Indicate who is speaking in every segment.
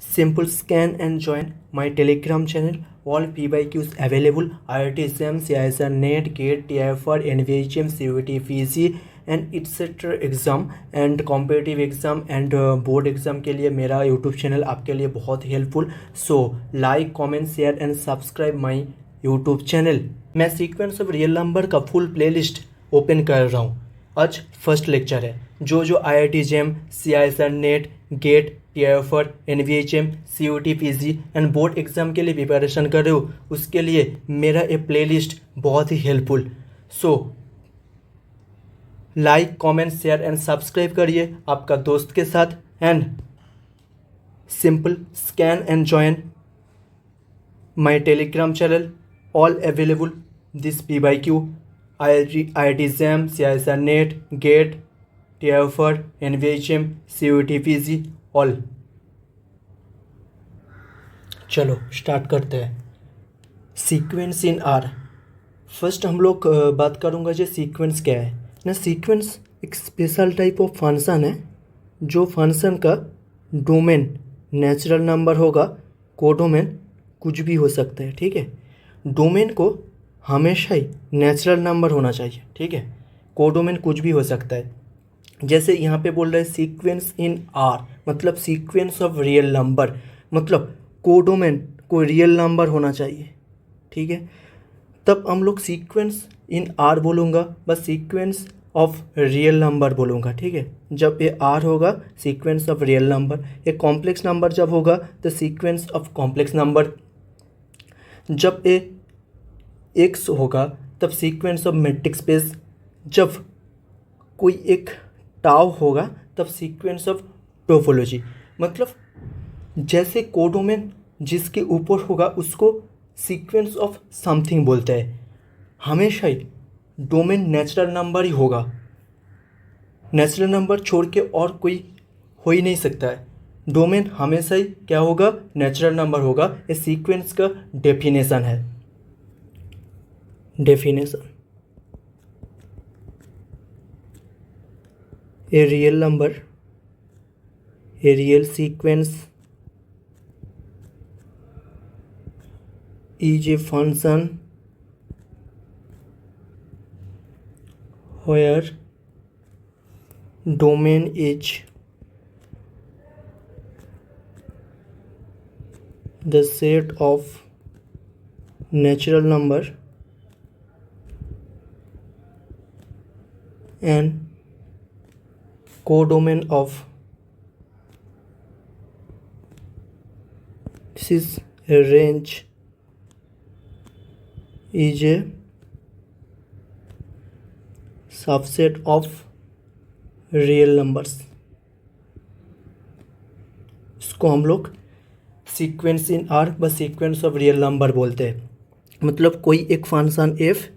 Speaker 1: Simple scan and join my Telegram channel. All PYQs available. IIT exam, CISR, NET, GATE, TIFR, NVHM, CUET, PG and etc. Exam and competitive exam and board exam के लिए मेरा YouTube channel आपके लिए बहुत helpful. So like, comment, share and subscribe my YouTube channel. मैं sequence of real number का full playlist open कर रहा हूँ. आज फर्स्ट लेक्चर है. जो IIT JAM, CISR, NET, GATE, TIFR, NVHM, CUET, PG and board exam के लिए प्रिपरेशन कर रहे हो उसके लिए मेरा ये प्लेलिस्ट बहुत ही helpful. So like, comment, share and subscribe करिए आपका दोस्त के साथ and simple scan and join my Telegram channel. All available this PYQ, IIT JAM, CISR, NET, GATE, TIFR, NVHM, CUET, PG all. चलो स्टार्ट करते हैं. Sequence in are. फर्स्ट हम लोग बात करूँगा जो सीक्वेंस क्या है ना. सीक्वेंस एक स्पेशल टाइप ऑफ फंक्शन है जो फंक्शन का डोमेन नेचुरल नंबर होगा, कोडोमेन कुछ भी हो सकता है. ठीक है, डोमेन को हमेशा ही नेचुरल नंबर होना चाहिए. ठीक है, कोडोमेन कुछ भी हो सकता है. जैसे यहाँ पे बोल रहा है सीक्वेंस इन आर मतलब सीक्वेंस ऑफ रियल नंबर, मतलब कोडोमेन को रियल नंबर होना चाहिए. ठीक है, तब हम लोग सीक्वेंस इन आर बोलूँगा, बस सीक्वेंस ऑफ रियल नंबर बोलूँगा. ठीक है, जब ये आर होगा सीक्वेंस ऑफ रियल नंबर. एक कॉम्प्लेक्स नंबर जब होगा तो सीक्वेंस ऑफ कॉम्प्लेक्स नंबर. जब ये एक्स होगा तब सीक्वेंस ऑफ मैट्रिक्स स्पेस. जब कोई एक टाउ होगा तब सीक्वेंस ऑफ टोपोलॉजी. मतलब जैसे कोडोमेन जिसके ऊपर होगा उसको सीक्वेंस ऑफ समथिंग बोलते हैं. हमेशा ही डोमेन नेचुरल नंबर ही होगा. नेचुरल नंबर छोड़ के और कोई हो ही नहीं सकता है. डोमेन हमेशा ही क्या होगा, नेचुरल नंबर होगा. ये सीक्वेंस का डेफिनेशन है. Definition, a real number, a real sequence is a function where domain is the set of natural number and codomain of this is a range is a subset of real numbers. इसको हम लोग sequence in are बस sequence of real number बोलते हैं. मतलब कोई एक function F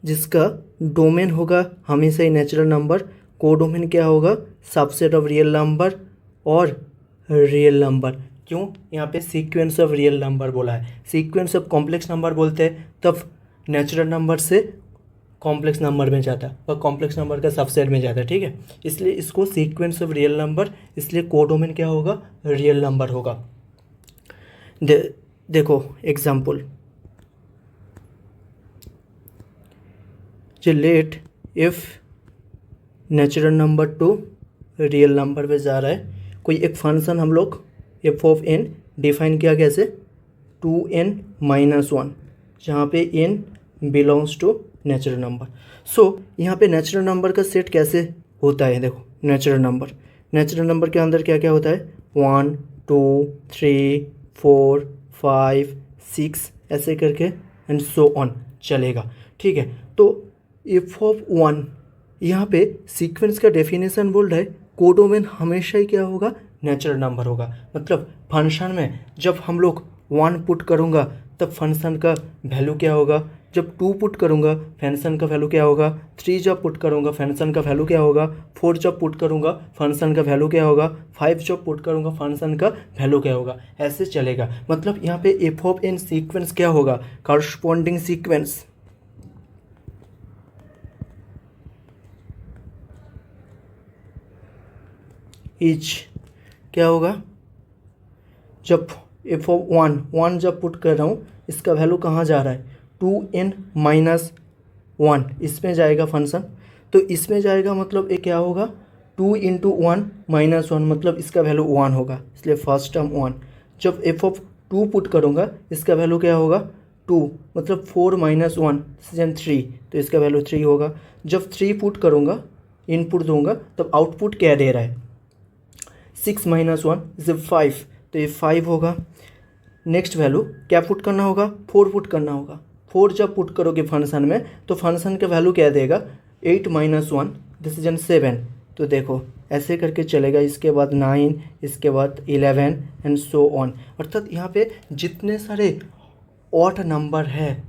Speaker 1: जिसका डोमेन होगा हमेशा ही नेचुरल नंबर, कोडोमेन क्या होगा, सबसेट ऑफ रियल नंबर और रियल नंबर. क्यों यहाँ पे सीक्वेंस ऑफ रियल नंबर बोला है. सीक्वेंस ऑफ कॉम्प्लेक्स नंबर बोलते हैं तब नेचुरल नंबर से कॉम्प्लेक्स नंबर में जाता है और कॉम्प्लेक्स नंबर का सबसेट में जाता है. ठीक है, इसलिए इसको सीक्वेंस ऑफ रियल नंबर, इसलिए कोडोमेन क्या होगा, रियल नंबर होगा. देखो एग्जाम्पल, जो let if natural number to real number पे जा रहा है. कोई एक फंक्शन हम लोग एफ ऑफ एन डिफाइन किया कैसे, 2n-1 जहाँ पे n belongs to natural number. So यहाँ पे नेचुरल नंबर का सेट कैसे होता है. देखो नेचुरल नंबर के अंदर क्या क्या होता है, 1, 2, 3, 4, 5, 6 ऐसे करके एंड सो ऑन चलेगा. ठीक है, तो एफ ऑफ 1 यहाँ पे सीक्वेंस का डेफिनेशन बोल रहा है कोडोमेन हमेशा ही क्या होगा, नेचुरल नंबर होगा. मतलब फंक्शन में जब हम लोग 1 पुट करूँगा तब फंक्शन का वैल्यू क्या होगा, जब 2 पुट करूँगा फंक्शन का वैल्यू क्या होगा, 3 जब पुट करूँगा फंक्शन का वैल्यू क्या होगा, 4 जब पुट करूँगा फंक्शन का वैल्यू क्या होगा, 5 जब पुट करूँगा फंक्शन का वैल्यू क्या होगा. ऐसे चलेगा. मतलब यहाँ पे एफ ऑफ एन सीक्वेंस क्या होगा, कॉरस्पॉन्डिंग सीक्वेंस इज क्या होगा, जब एफ ऑफ वन जब पुट कर रहा हूँ इसका वैल्यू कहाँ जा रहा है 2n-1 इसमें जाएगा फंक्शन। तो इसमें जाएगा मतलब ये क्या होगा 2 × 1 - 1 मतलब इसका वैल्यू 1 होगा, इसलिए फर्स्ट टर्म 1। जब एफ ऑफ 2 पुट करूँगा इसका वैल्यू क्या होगा 2 मतलब 4 - 1 3 तो इसका वैल्यू 3 होगा। जब 3 पुट करूँगा इनपुट दूंगा तब आउटपुट क्या दे रहा है 6 - 1 इसे 5 तो ये 5 होगा। नेक्स्ट वैल्यू क्या पुट करना होगा 4 पुट करना होगा। 4 जब पुट करोगे फंक्शन में तो फंक्शन का वैल्यू क्या देगा 8 - 1 दिस इज 7 तो देखो ऐसे करके चलेगा। इसके बाद 9 इसके बाद 11 एंड सो ऑन। अर्थात यहाँ पे जितने सारे ऑड नंबर है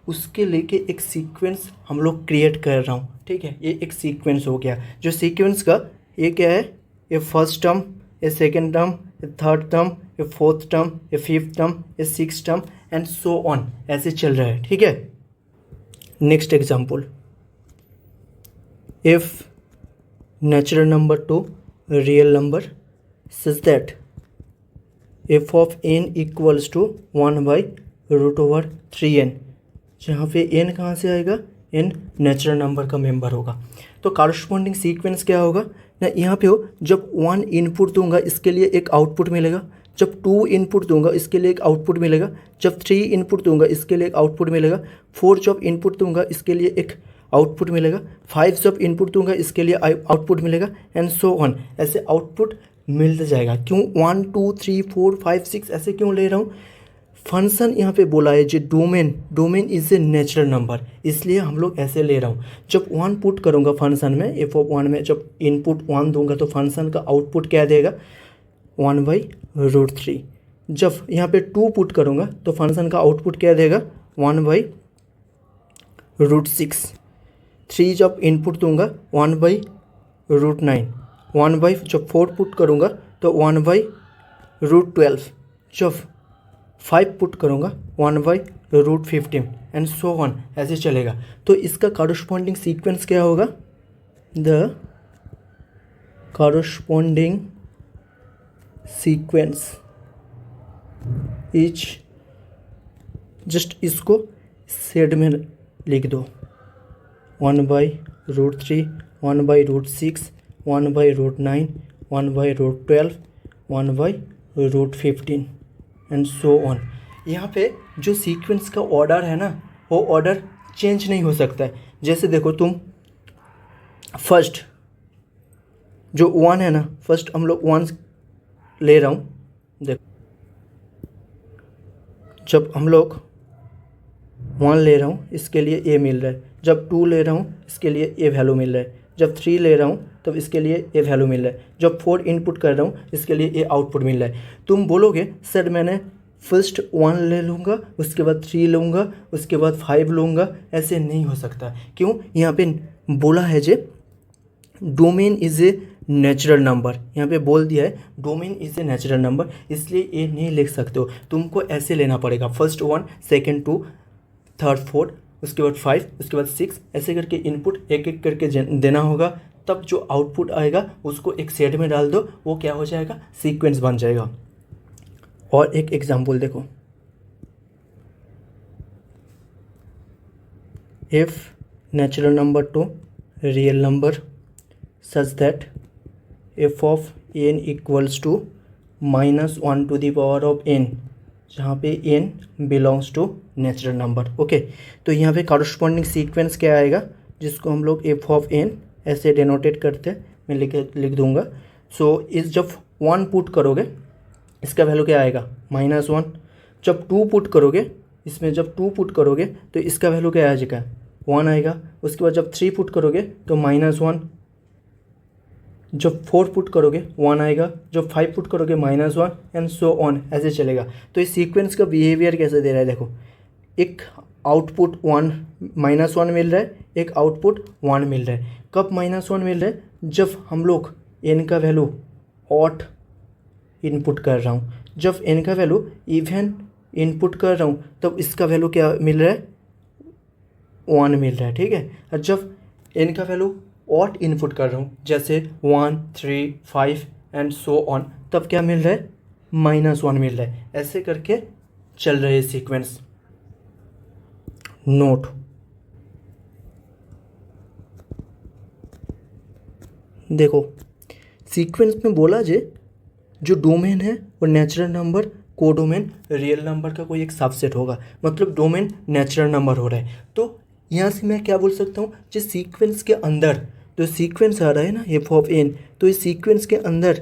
Speaker 1: उसके लेके एक सीक्वेंस हम लोग क्रिएट कर रहा हूँ, ठीक है। ये एक सीक्वेंस हो गया। जो सीक्वेंस का ये क्या है ये फर्स्ट टर्म ये सेकेंड टर्म ये थर्ड टर्म ये फोर्थ टर्म ये फिफ्थ टर्म ये six term and so on ऐसे चल रहा है, ठीक है। Next example if natural number to real number such that f of n equals to 1/√3n जहाँ पे n कहाँ से आएगा n नेचुरल नंबर का मेंबर होगा। तो कॉरस्पॉन्डिंग सीक्वेंस क्या होगा ना यहाँ पे हो जब 1 इनपुट दूंगा इसके लिए एक आउटपुट मिलेगा, जब 2 इनपुट दूंगा इसके लिए एक आउटपुट मिलेगा, जब 3 इनपुट दूंगा इसके लिए एक आउटपुट मिलेगा, 4 जब इनपुट दूंगा इसके लिए एक आउटपुट मिलेगा, 5 जब इनपुट दूंगा इसके लिए आउटपुट मिलेगा एंड सो ऑन ऐसे आउटपुट मिलता जाएगा। क्यों 1 2 3 4 5 6 ऐसे क्यों ले रहा हूँ फंक्शन यहाँ पे बोला है जो domain is a natural number इसलिए हम लोग ऐसे ले रहा हूँ। जब 1 पुट करूँगा फंक्शन में एफ ऑफ 1 में जब इनपुट 1 दूंगा तो फंक्शन का आउटपुट क्या देगा 1/√3। जब यहाँ पे 2 पुट करूँगा तो फंक्शन का आउटपुट क्या देगा 1/√6। 3 जब इनपुट दूंगा 1/√9। जब 4 पुट करूँगा तो 1/√12। जब 5 पुट करूँगा 1/√15 एंड सो ऑन ऐसे चलेगा। तो इसका कॉरस्पॉन्डिंग सीक्वेंस क्या होगा the corresponding sequence is just इसको सेड में लिख दो 1/√3 1/√6 1/√9 1/√12 1/√15 एंड सो ऑन। यहाँ पे जो सीक्वेंस का ऑर्डर है ना वो ऑर्डर चेंज नहीं हो सकता है। जैसे देखो तुम फर्स्ट जो 1 है ना फर्स्ट हम लोग 1 ले रहा हूँ, देखो जब हम लोग 1 ले रहा हूँ इसके लिए ए मिल रहा है, जब 2 ले रहा हूँ इसके लिए ए वैल्यू मिल रहा है, जब 3 ले रहा हूँ तब इसके लिए ए वैल्यू मिल रहा है, जब 4 इनपुट कर रहा हूँ इसके लिए ए आउटपुट मिल रहा है। तुम बोलोगे सर मैंने फर्स्ट 1 ले लूँगा उसके बाद 3 लूँगा उसके बाद 5 लूँगा, ऐसे नहीं हो सकता। क्यों यहाँ पे बोला है जे domain is a natural number, यहाँ पे बोल दिया है domain is a natural number इसलिए ये नहीं लिख सकते हो। तुमको ऐसे लेना पड़ेगा फर्स्ट 1 सेकेंड 2 थर्ड 4 उसके बाद 5 उसके बाद 6 ऐसे करके इनपुट एक एक करके देना होगा। तब जो आउटपुट आएगा उसको एक सेट में डाल दो, वो क्या हो जाएगा सीक्वेंस बन जाएगा। और एक एग्जांपल देखो if natural number to real number such that F of n equals to -1⁴n जहाँ पे n belongs to natural number. Okay तो यहाँ पे कॉरस्पॉन्डिंग सीक्वेंस क्या आएगा जिसको हम लोग एफ ऑफ n ऐसे डेनोटेट करते हैं, मैं लिख दूंगा। सो इस जब 1 पुट करोगे इसका वैल्यू क्या आएगा -1। जब 2 पुट करोगे इसमें जब 2 पुट करोगे तो इसका वैल्यू क्या आ जाएगा 1 आएगा। उसके बाद जब 3 पुट करोगे तो -1, जब 4 पुट करोगे 1 आएगा, जब 5 पुट करोगे -1 एंड सो ऑन ऐसे चलेगा। तो इस सीक्वेंस का बिहेवियर कैसे दे रहा है देखो, एक आउटपुट 1 -1 मिल रहा है, एक आउटपुट 1 मिल रहा है। कब -1 मिल रहा है जब हम लोग n का वैल्यू ऑड इनपुट कर रहा हूँ, जब n का वैल्यू इवन इनपुट कर रहा हूँ तब इसका वैल्यू क्या मिल रहा है 1 मिल रहा है, ठीक है। और जब n का वैल्यू ऑड इनपुट कर रहा हूँ जैसे 1 3 5 एंड सो ऑन तब क्या मिल रहा है -1 मिल रहा है, ऐसे करके चल रहे सीक्वेंस। नोट, देखो सीक्वेंस में बोला जो डोमेन है वो natural number, codomain real number का कोई एक सबसेट होगा, मतलब डोमेन नेचुरल नंबर हो रहा है। तो यहाँ से मैं क्या बोल सकता हूँ, जिस सीक्वेंस के अंदर जो सीक्वेंस आ रहा है ना एफ ऑफ एन, तो इस सीक्वेंस के अंदर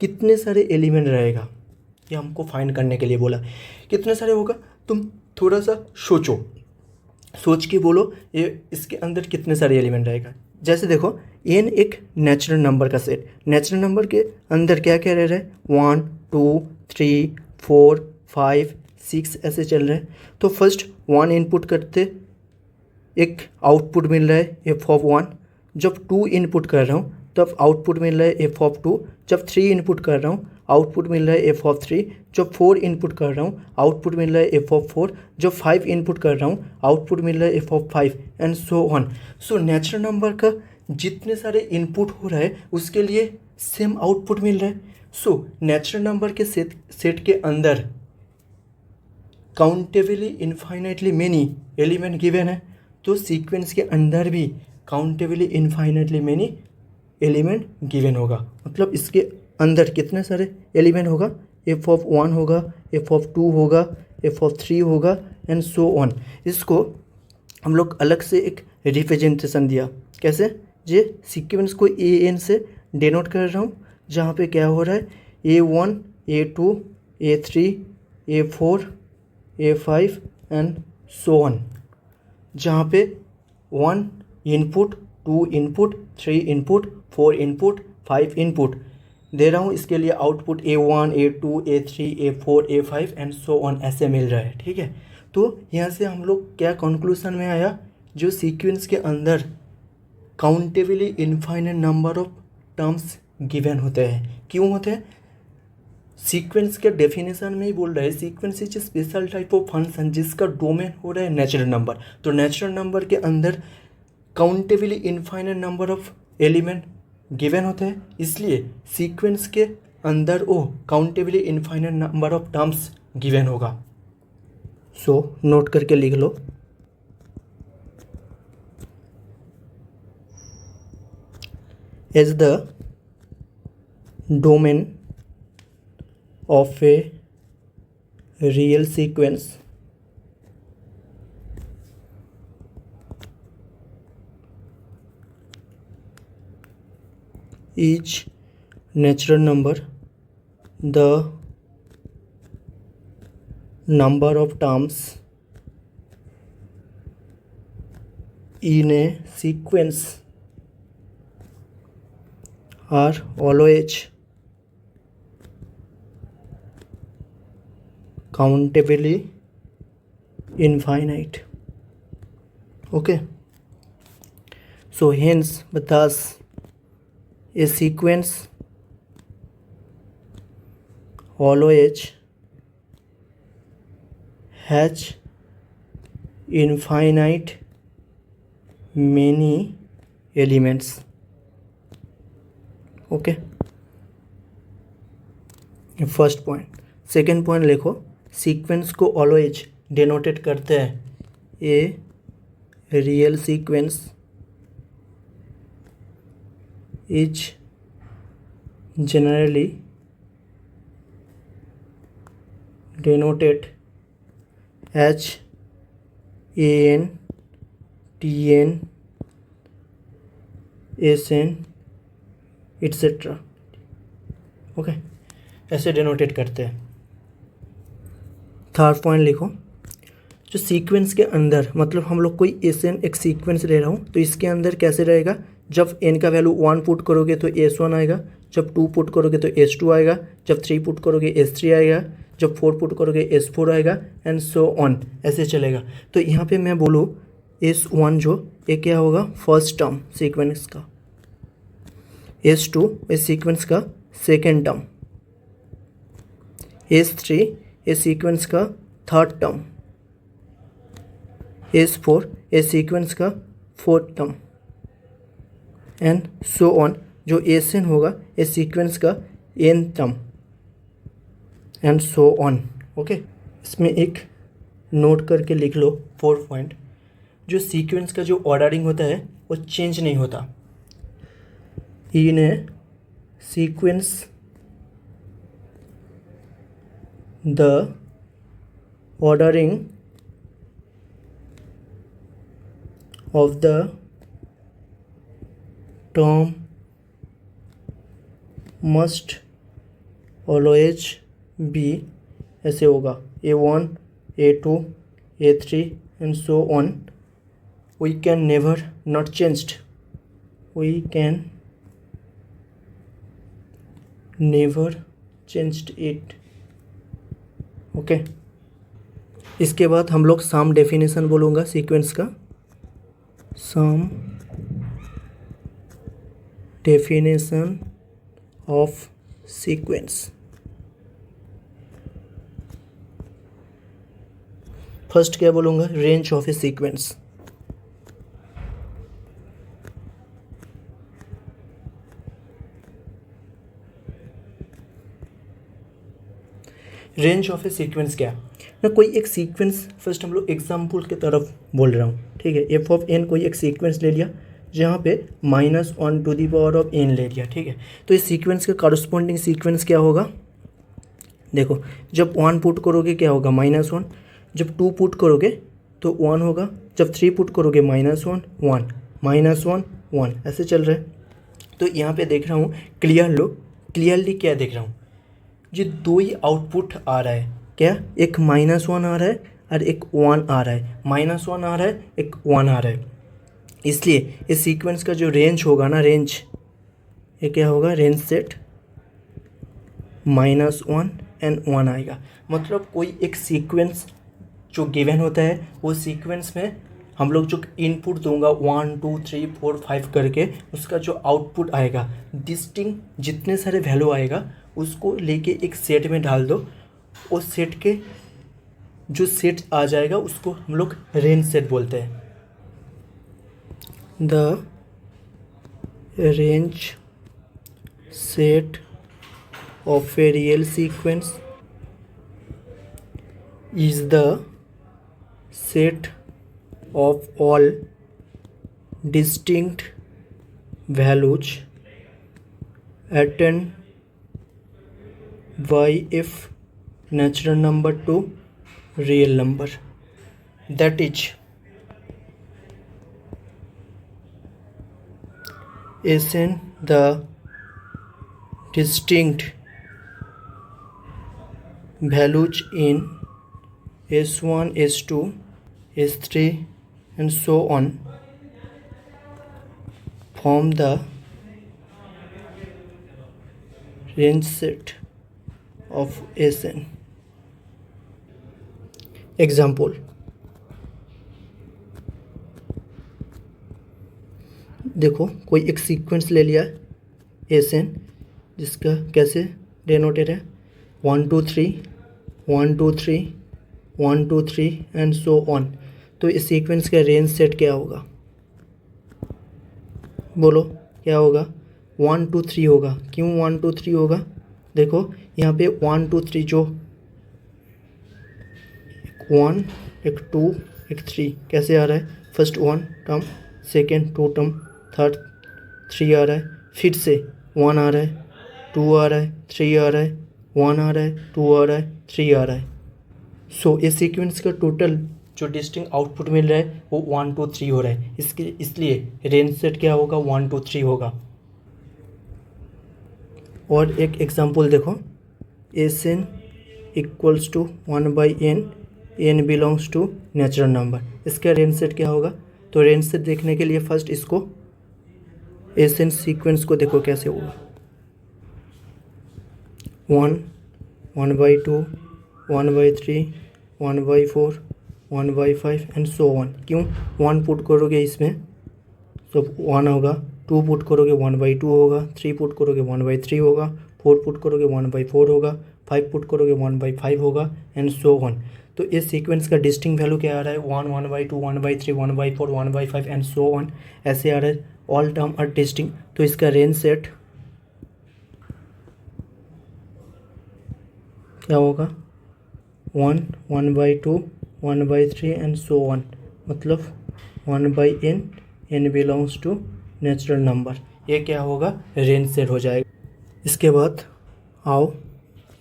Speaker 1: कितने सारे एलिमेंट रहेगा ये हमको फाइंड करने के लिए बोला। कितने सारे होगा, तुम थोड़ा सा सोचो, सोच के बोलो ये इसके अंदर कितने सारे एलिमेंट रहेगा। जैसे देखो एन एक नेचुरल नंबर का सेट, नेचुरल नंबर के अंदर क्या क्या रह रहा है, 1 2 3 4 5 6 ऐसे चल रहे हैं। तो फर्स्ट 1 इनपुट करते एक आउटपुट मिल रहा है एफ ऑफ 1, जब 2 इनपुट कर रहा हूँ तब आउटपुट मिल रहा है एफ ऑफ 2, जब 3 इनपुट कर रहा हूँ आउटपुट मिल रहा है एफ ऑफ 3, जब 4 इनपुट कर रहा हूँ आउटपुट मिल रहा है एफ ऑफ 4, जब 5 इनपुट कर रहा हूँ आउटपुट मिल रहा है F of 5 and so on. So natural number का जितने सारे इनपुट हो रहा है उसके लिए सेम आउटपुट मिल रहा है। सो नेचुरल नंबर के सेट के अंदर countably infinitely many element given है, तो सीक्वेंस के अंदर भी countably infinitely many element given होगा। मतलब इसके अंदर कितने सारे एलिमेंट होगा, एफ ऑफ 1 होगा, एफ ऑफ 2 होगा, एफ ऑफ 3 होगा एंड सो ऑन। इसको हम लोग अलग से एक रिप्रेजेंटेशन दिया, कैसे, जे सीक्वेंस को ए एन से डिनोट कर रहा हूँ, जहाँ पे क्या हो रहा है A1 A2 A3 A4 A5 and so on, जहाँ पे 1 input 2 input 3 input 4 input 5 input दे रहा हूँ, इसके लिए output A1 A2 A3 A4 A5 and so on ऐसे मिल रहा है। ठीक है, तो यहाँ से हम लोग क्या कंक्लूजन में आया, जो सीक्वेंस के अंदर countably infinite number of terms given होते हैं। क्यों होते हैं, सीक्वेंस के डेफिनेशन में ही बोल रहा है, sequence is special type of function जिसका डोमेन हो रहा है नेचुरल नंबर। तो नेचुरल नंबर के अंदर countably infinite number of element given होते हैं, इसलिए सीक्वेंस के अंदर वो countably infinite number of terms given होगा। सो नोट करके लिख लो, as the domain of a real sequence each natural number, the number of terms in a sequence are always countably infinite. Okay, so hence thus a sequence always has infinite many elements. Okay, first point. Second point लिखो, sequence को always denote करते हैं, a real sequence is generally denoted H A N T N S N etcetera. Okay, ऐसे denote करते हैं। Third point लिखो, जो sequence के अंदर, मतलब हम लोग कोई एन एक सीक्वेंस ले रहा हूँ, तो इसके अंदर कैसे रहेगा, जब n का वैल्यू 1 पुट करोगे तो S1 आएगा, जब 2 पुट करोगे तो S2 आएगा, जब 3 पुट करोगे S3 आएगा, जब 4 पुट करोगे S4 आएगा एंड सो ऑन, ऐसे चलेगा। तो यहाँ पे मैं बोलूँ S1 जो ये क्या होगा, फर्स्ट टर्म सीक्वेंस का, S2 इस सीक्वेंस का सेकेंड टर्म, S3 इस सीक्वेंस का थर्ड टर्म, S4 इस सीक्वेंस का fourth term and so on. जो Sn होगा इस सीक्वेंस का n term. And so on. Okay, इसमें एक नोट करके लिख लो 4 पॉइंट। जो सीक्वेंस का जो ऑर्डरिंग होता है वो चेंज नहीं होता। In a sequence the ordering of the term must always be, ऐसे होगा A1 A2 A3 and so on. We can never not changed, we can never changed it. Okay, इसके बाद हम लोग सम डेफिनेशन बोलूँगा sequence का। Some definition of sequence. First क्या बोलूँगा, range of a sequence. Range of a sequence क्या है ना, कोई एक सीक्वेंस, फर्स्ट हम लोग एग्जाम्पल की तरफ बोल रहा हूँ, ठीक है। एफ ऑफ एन कोई एक सीक्वेंस ले लिया जहाँ पे -1 to the power of N ले लिया, ठीक है। तो इस सीक्वेंस का कॉरस्पॉन्डिंग सीक्वेंस क्या होगा, देखो जब 1 पुट करोगे क्या होगा -1, जब 2 पुट करोगे तो 1 होगा, जब 3 पुट करोगे -1 1 -1 1, ऐसे चल रहा है। तो यहाँ पे देख रहा हूँ क्लियरली क्या देख रहा हूँ, ये दो ही आउटपुट आ रहा है, क्या, एक -1 आ रहा है और एक 1 आ रहा है, -1 आ रहा है, एक 1 आ रहा है। इसलिए इस सीक्वेंस का जो रेंज होगा ना, रेंज, ये क्या होगा, रेंज सेट -1 एंड 1 आएगा। मतलब कोई एक सीक्वेंस जो गिवन होता है वो सीक्वेंस में हम लोग जो इनपुट दूंगा 1 2 3 4 5 करके, उसका जो आउटपुट आएगा डिस्टिंक्ट जितने सारे वैल्यू आएगा उसको लेके एक सेट में डाल दो। उस सेट के जो सेट आ जाएगा उसको हम लोग रेंज सेट बोलते हैं। The range set of A real sequence is the set of all distinct values attained by if natural number to real number, that is Sn the distinct values in S1 S2 S3 and so on form the range set of Sn. Example, देखो कोई एक sequence ले लिया Sn जिसका कैसे denoted है 1 2 3 1 2 3 1 2 3 and so on. तो इस सीक्वेंस का रेंज सेट क्या होगा, बोलो क्या होगा, 1 2 3 होगा। क्यों 1 2 3 होगा, देखो यहाँ पे 1 2 3 जो 1 एक 2 एक 3 कैसे आ रहा है, first 1 term, second 2 term, third 3 आ रहा है, फिर से 1 आ रहा है, 2 आ रहा है, 3 आ रहा है, 1 आ रहा है, 2 आ रहा है, 3 आ रहा है। सो इस सीक्वेंस का टोटल जो डिस्टिंक्ट आउटपुट मिल रहा है वो 1 2 3 हो रहा है। इसलिए रेंज सेट क्या होगा, 1 2 3 होगा। और एक एग्जांपल देखो, Sn equals to 1/n, n belongs to natural number, इसका रेंज सेट क्या होगा। तो रेंज सेट देखने के लिए फर्स्ट इसको Sn सीक्वेंस को देखो कैसे होगा, 1 1/2 1/3 1/4 1/5 एंड सो ऑन। क्यों 1 पुट करोगे इसमें तो 1 होगा, 2 पुट करोगे 1/2 होगा, 3 पुट करोगे 1/3 होगा, 4 पुट करोगे 1/4 होगा, 5 पुट करोगे 1/5 होगा एंड सो ऑन। तो इस सीक्वेंस का डिस्टिंक्ट वैल्यू क्या आ रहा है, 1 1/2 1/3 1/4 1/5 एंड सो ऑन, ऐसे आ रहा है, ऑल टर्म आर डिस्टिंक्ट। तो इसका रेंज सेट क्या होगा 1, 1/2, 1/3 एंड सो ऑन, मतलब 1/n, n belongs to natural number. ये क्या होगा, रेंज सेट हो जाएगा। इसके बाद आओ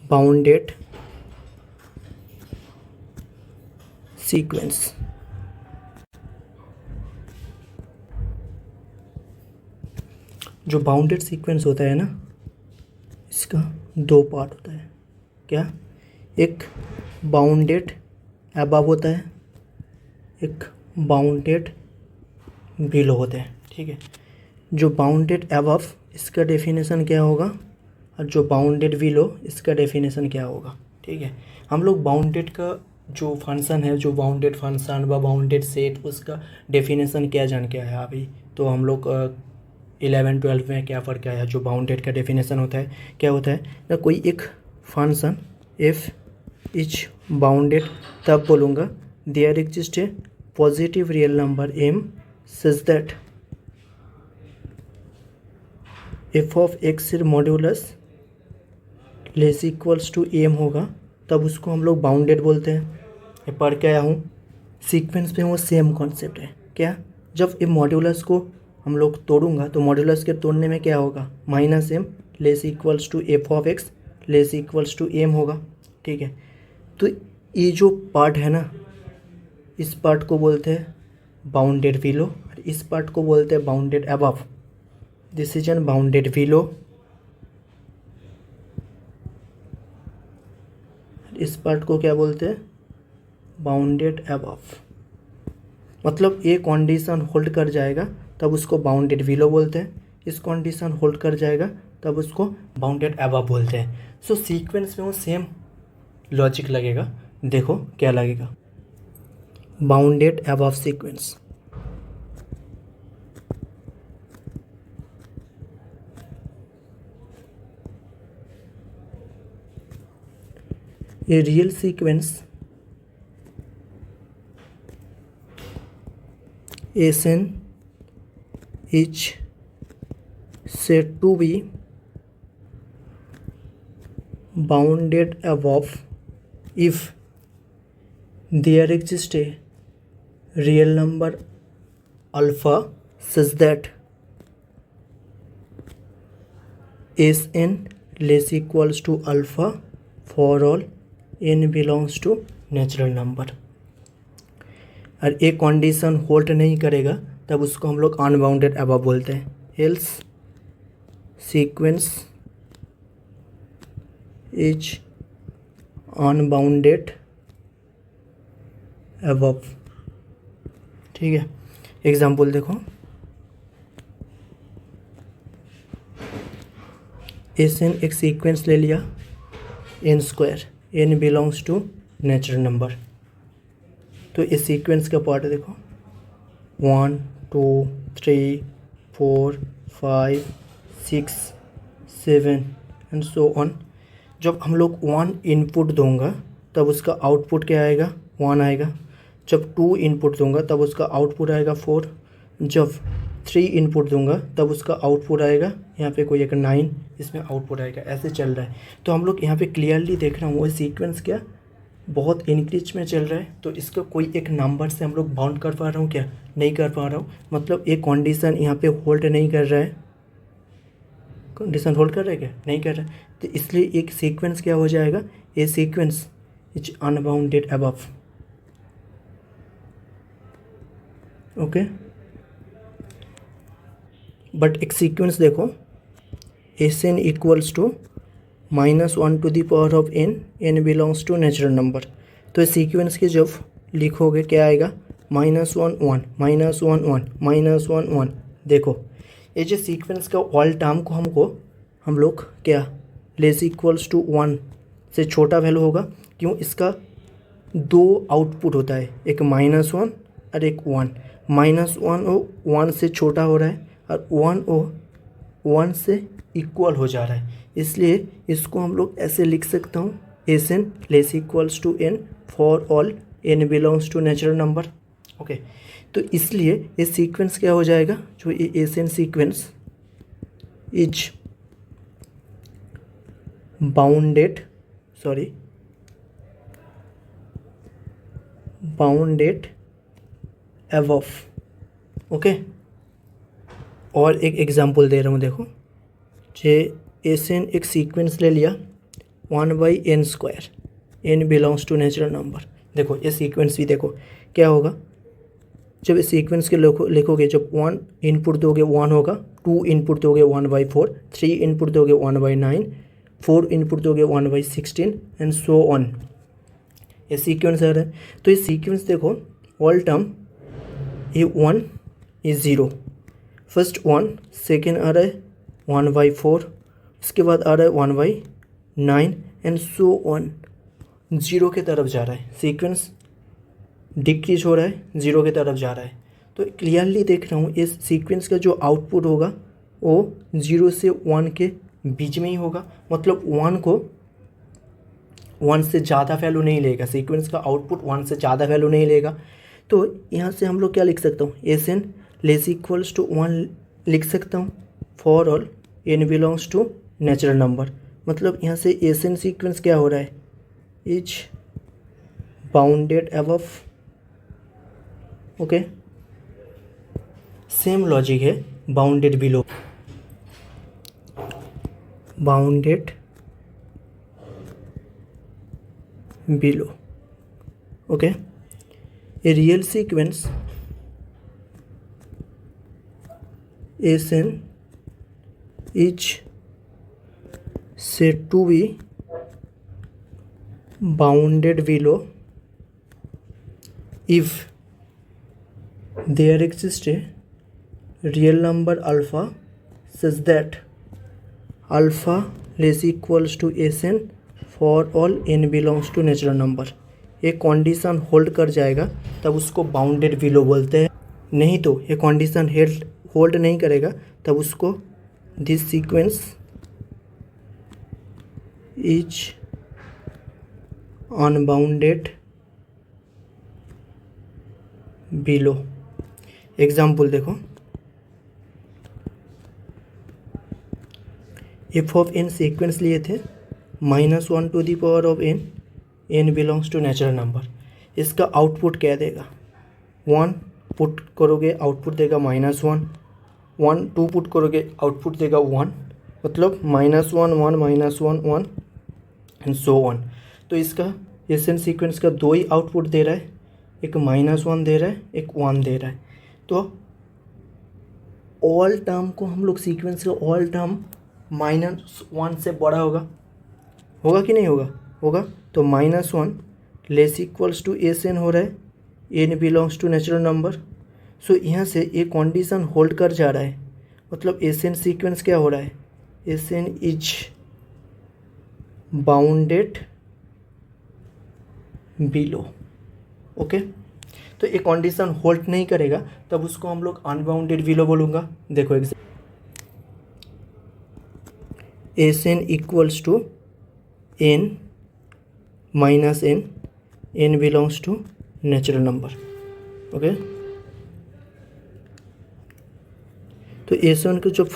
Speaker 1: बाउंडेड सीक्वेंस। जो बाउंडेड सीक्वेंस होता है ना, इसका दो पार्ट होता है। क्या, एक बाउंडेड अबव होता है, एक बाउंडेड बिलो होता है। ठीक है, जो बाउंडेड अबव इसका डेफिनेशन क्या होगा, और जो बाउंडेड बिलो इसका डेफिनेशन क्या होगा। ठीक है, हम लोग बाउंडेड का जो फंक्शन है, जो बाउंडेड फंक्शन व बाउंडेड सेट, उसका डेफिनेशन क्या जान के आया अभी। तो हम लोग 11-12 में क्या फ़र्क आया, जो बाउंडेड का डेफिनेशन होता है क्या होता है ना, कोई एक फंक्शन एफ इज बाउंडेड, तब बोलूँगा there exist a positive real number M such that F of X modulus less equals to M होगा, तब उसको हम लोग बाउंडेड बोलते हैं। ये पढ़ के आया हूँ, सीक्वेंस में वो सेम कॉन्सेप्ट है। क्या, जब ये मॉड्यूलस को हम लोग तोड़ूंगा तो मॉड्यूलस के तोड़ने में क्या होगा, -m less equals to F of X less equals to M होगा। ठीक है, तो ये जो पार्ट है ना, इस पार्ट को बोलते हैं बाउंडेड बिलो, और इस पार्ट को बोलते हैं bounded above. This is N bounded below, इस पार्ट को क्या बोलते हैं, बाउंडेड अबव। मतलब ये कंडीशन होल्ड कर जाएगा तब उसको बाउंडेड बिलो बोलते हैं, इस कंडीशन होल्ड कर जाएगा तब उसको बाउंडेड अबव बोलते हैं। सो सीक्वेंस में वो सेम लॉजिक लगेगा। देखो क्या लगेगा, bounded above sequence. A real sequence Sn is said to be bounded above if there exists a real number alpha such that Sn less equals to alpha for all n belongs to natural number. और एक condition hold नहीं करेगा तब उसको हम लोग unbounded above बोलते हैं। Else sequence is unbounded above. ठीक है, एग्जाम्पल देखो, Sn एक सीक्वेंस ले लिया n², n belongs to natural number. तो इस सीक्वेंस का पार्ट देखो 1 2 3 4 5 6 7 एंड सो ऑन। जब हम लोग 1 इनपुट दूंगा तब उसका आउटपुट क्या आएगा, 1 आएगा। जब 2 इनपुट दूंगा तब उसका आउटपुट आएगा 4। जब 3 इनपुट दूंगा तब उसका आउटपुट आएगा, यहाँ पे कोई एक 9, इसमें आउटपुट आएगा। ऐसे चल रहा है। तो हम लोग यहाँ पे क्लियरली देख रहा हूँ वो सीक्वेंस क्या बहुत इंक्रीज में चल रहा है। तो इसको कोई एक नंबर से हम लोग बाउंड कर पा रहा हूँ क्या, नहीं कर पा रहा हूँ। मतलब एक कंडीशन यहाँ पे होल्ड नहीं कर रहा है, कंडीशन होल्ड कर रहा है क्या, नहीं कर रहा है। तो इसलिए एक सीक्वेंस क्या हो जाएगा, a sequence is unbounded above. Okay, but एक सीक्वेंस देखो, Sn equals to -1 to the power of n, n belongs to natural number. तो इस सीक्वेंस के जब लिखोगे क्या आएगा, -1 1 -1 1 -1 1। देखो ये जो सीक्वेंस का ऑल टर्म को हम लोग क्या लेस इक्वल्स टू 1 से छोटा वैल्यू होगा। क्यों, इसका 2 आउटपुट होता है, एक -1 और एक 1। -1 ओ 1 से छोटा हो रहा है और 1 ओ 1 से इक्वल हो जा रहा है। इसलिए इसको हम लोग ऐसे लिख सकता हूँ, Sn less equals to n for all n belongs to natural number. Okay, तो इसलिए ये सीक्वेंस क्या हो जाएगा, जो ये Sn sequence is bounded bounded above. Okay, और एक एग्जांपल दे रहा हूँ, देखो जे एस एन एक सीक्वेंस ले लिया 1/n², n belongs to natural number. देखो ये सीक्वेंस भी देखो क्या होगा, जब इस सीक्वेंस के लिखोगे, जब 1 इनपुट दोगे 1 होगा, 2 इनपुट दोगे 1/4, 3 इनपुट दोगे 1/9, 4 इनपुट दोगे 1/16 एंड सो ऑन। ये सीक्वेंस आ रहा है। तो ये सीक्वेंस देखो, ऑल टर्म ये 1 ये 0, फर्स्ट 1, सेकेंड आ रहा है 1/4, उसके बाद आ रहा है 1/9 एंड सो ऑन, 0 के तरफ जा रहा है। सीक्वेंस डिक्रीज हो रहा है, 0 की तरफ जा रहा है। तो क्लियरली देख रहा हूँ इस सीक्वेंस का जो आउटपुट होगा वो 0 से 1 के बीच में ही होगा, मतलब 1 को 1 से ज़्यादा वैल्यू नहीं लेगा, सीक्वेंस का आउटपुट 1 से ज़्यादा वैल्यू नहीं लेगा। तो यहाँ से हम लोग क्या लिख सकता हूँ, S N less equals to 1 लिख सकता हूँ for all N belongs to natural number. मतलब यहाँ से एस एन सीक्वेंस क्या हो रहा है, is bounded above. Okay, same logic है bounded below, bounded below. Okay, a real sequence Sn is said to be bounded below if there exists a real number alpha such that alpha less equals to Sn for all n belongs to natural number। ये condition hold कर जाएगा तब उसको bounded below बोलते हैं, नहीं तो ये कंडीशन होल्ड नहीं करेगा तब उसको this sequence is unbounded below. Example देखो, एफ ऑफ एन सीक्वेंस लिए थे -1 to the power of n, n belongs to natural number. इसका आउटपुट क्या देगा, 1 पुट करोगे आउटपुट देगा -1, 1 2 पुट करोगे आउटपुट देगा 1, मतलब -1 1 -1 1 एंड सो ऑन। तो इसका एस एन सीक्वेंस का 2 ही आउटपुट दे रहा है, एक -1 दे रहा है, एक 1 दे रहा है। तो ऑल टर्म को हम लोग सीक्वेंस का ऑल टर्म -1 से बड़ा होगा, होगा कि नहीं होगा, होगा। तो -1 less equals to S N हो रहा है, N belongs to natural number. So यहाँ से एक कंडीशन होल्ड कर जा रहा है, मतलब एस एन सीक्वेंस क्या हो रहा है, S n is bounded below. Okay, तो एक कंडीशन होल्ड नहीं करेगा तब उसको हम लोग अनबाउंडेड बिलो बोलूँगा। देखो s N equals to n minus n, n belongs to natural number. Okay, तो एस वन को जब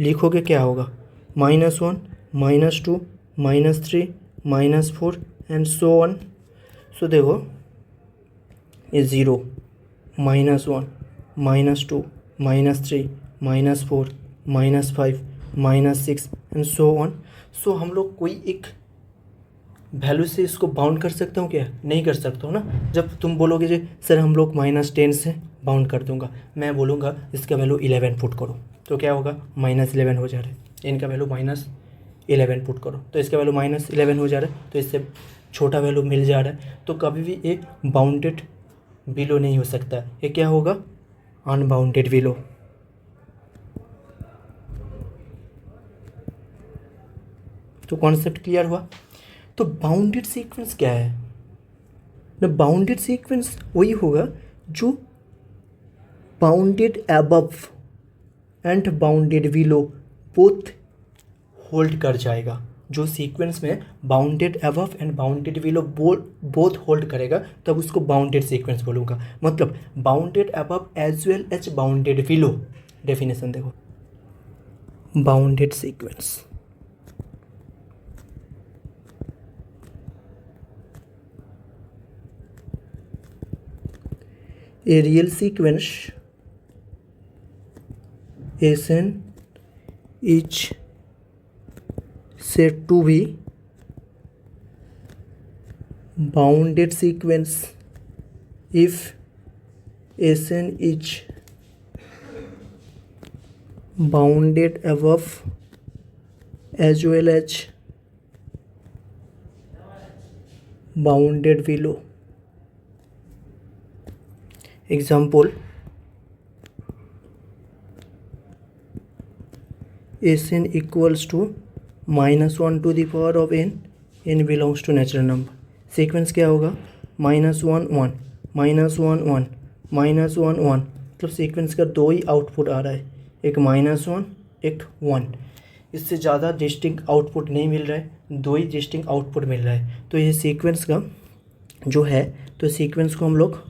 Speaker 1: लिखोगे क्या होगा, -1 -2 -3 -4 एंड सो ऑन। सो देखो ये 0 -1 -2 -3 -4 -5 -6 एंड सो ऑन। सो हम लोग कोई एक वैल्यू से इसको बाउंड कर सकता हूँ क्या, नहीं कर सकता हूँ ना। जब तुम बोलोगे जी सर हम लोग -10 से बाउंड कर दूंगा, मैं बोलूँगा इसका वैल्यू 11 पुट करो, तो क्या होगा -11 हो जा रहा है, इनका वैल्यू -11 पुट करो तो इसका वैल्यू -11 हो जा रहा है, तो इससे छोटा वैल्यू मिल जा रहा है। तो कभी भी ये बाउंडेड बिलो नहीं हो सकता, ये क्या होगा, अनबाउंडेड बिलो। तो कॉन्सेप्ट क्लियर हुआ। तो बाउंडेड सीक्वेंस क्या है ना, बाउंडेड सीक्वेंस वही होगा जो bounded above and bounded below both hold कर जाएगा। जो सीक्वेंस में bounded above and bounded below both hold करेगा तब उसको बाउंडेड सीक्वेंस बोलूँगा। मतलब bounded above as well as bounded below. Definition देखो, bounded sequence a real sequence Sn is said to be bounded sequence if Sn is bounded above as well as bounded below. Example, Sn equals to -1 to the power of n, n belongs to natural number. Sequence क्या होगा? -1 1 -1 1 -1 1, मतलब sequence का दो ही output आ रहा है, एक -1 एक 1. इससे ज़्यादा डिस्टिंक्ट आउटपुट नहीं मिल रहा है, दो ही डिस्टिंक्ट आउटपुट मिल रहा है. तो ये सीक्वेंस का जो है, तो सीक्वेंस को हम लोग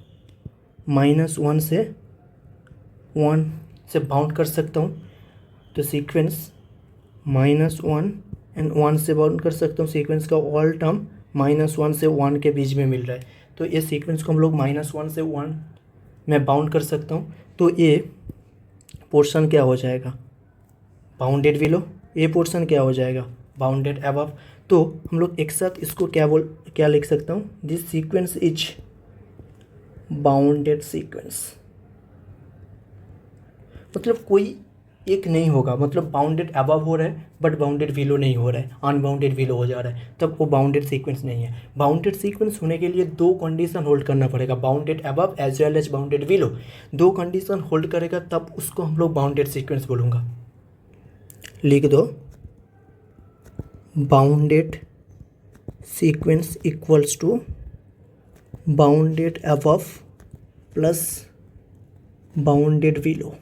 Speaker 1: -1 से 1 से बाउंड कर सकता हूँ. तो सीक्वेंस -1 एंड 1 से बाउंड कर सकता हूँ. सीक्वेंस का ऑल टर्म -1 से 1 के बीच में मिल रहा है. तो ये सीक्वेंस को हम लोग -1 से 1 में बाउंड कर सकता हूँ. तो ये पोर्शन क्या हो जाएगा? Bounded below. ये पोर्शन क्या हो जाएगा? Bounded above. तो हम लोग एक साथ इसको क्या लिख सकता हूँ? This sequence is bounded sequence. मतलब कोई एक नहीं होगा, मतलब बाउंडेड अबव हो रहा है बट बाउंडेड बिलो नहीं हो रहा है, अनबाउंडेड बिलो हो जा रहा है, तब वो बाउंडेड सीक्वेंस नहीं है. बाउंडेड सीक्वेंस होने के लिए दो कंडीशन होल्ड करना पड़ेगा, bounded above as well as bounded below. दो कंडीशन होल्ड करेगा तब उसको हम लोग बाउंडेड सीक्वेंस बोलूँगा. लिख दो, bounded sequence equals to bounded above plus bounded below.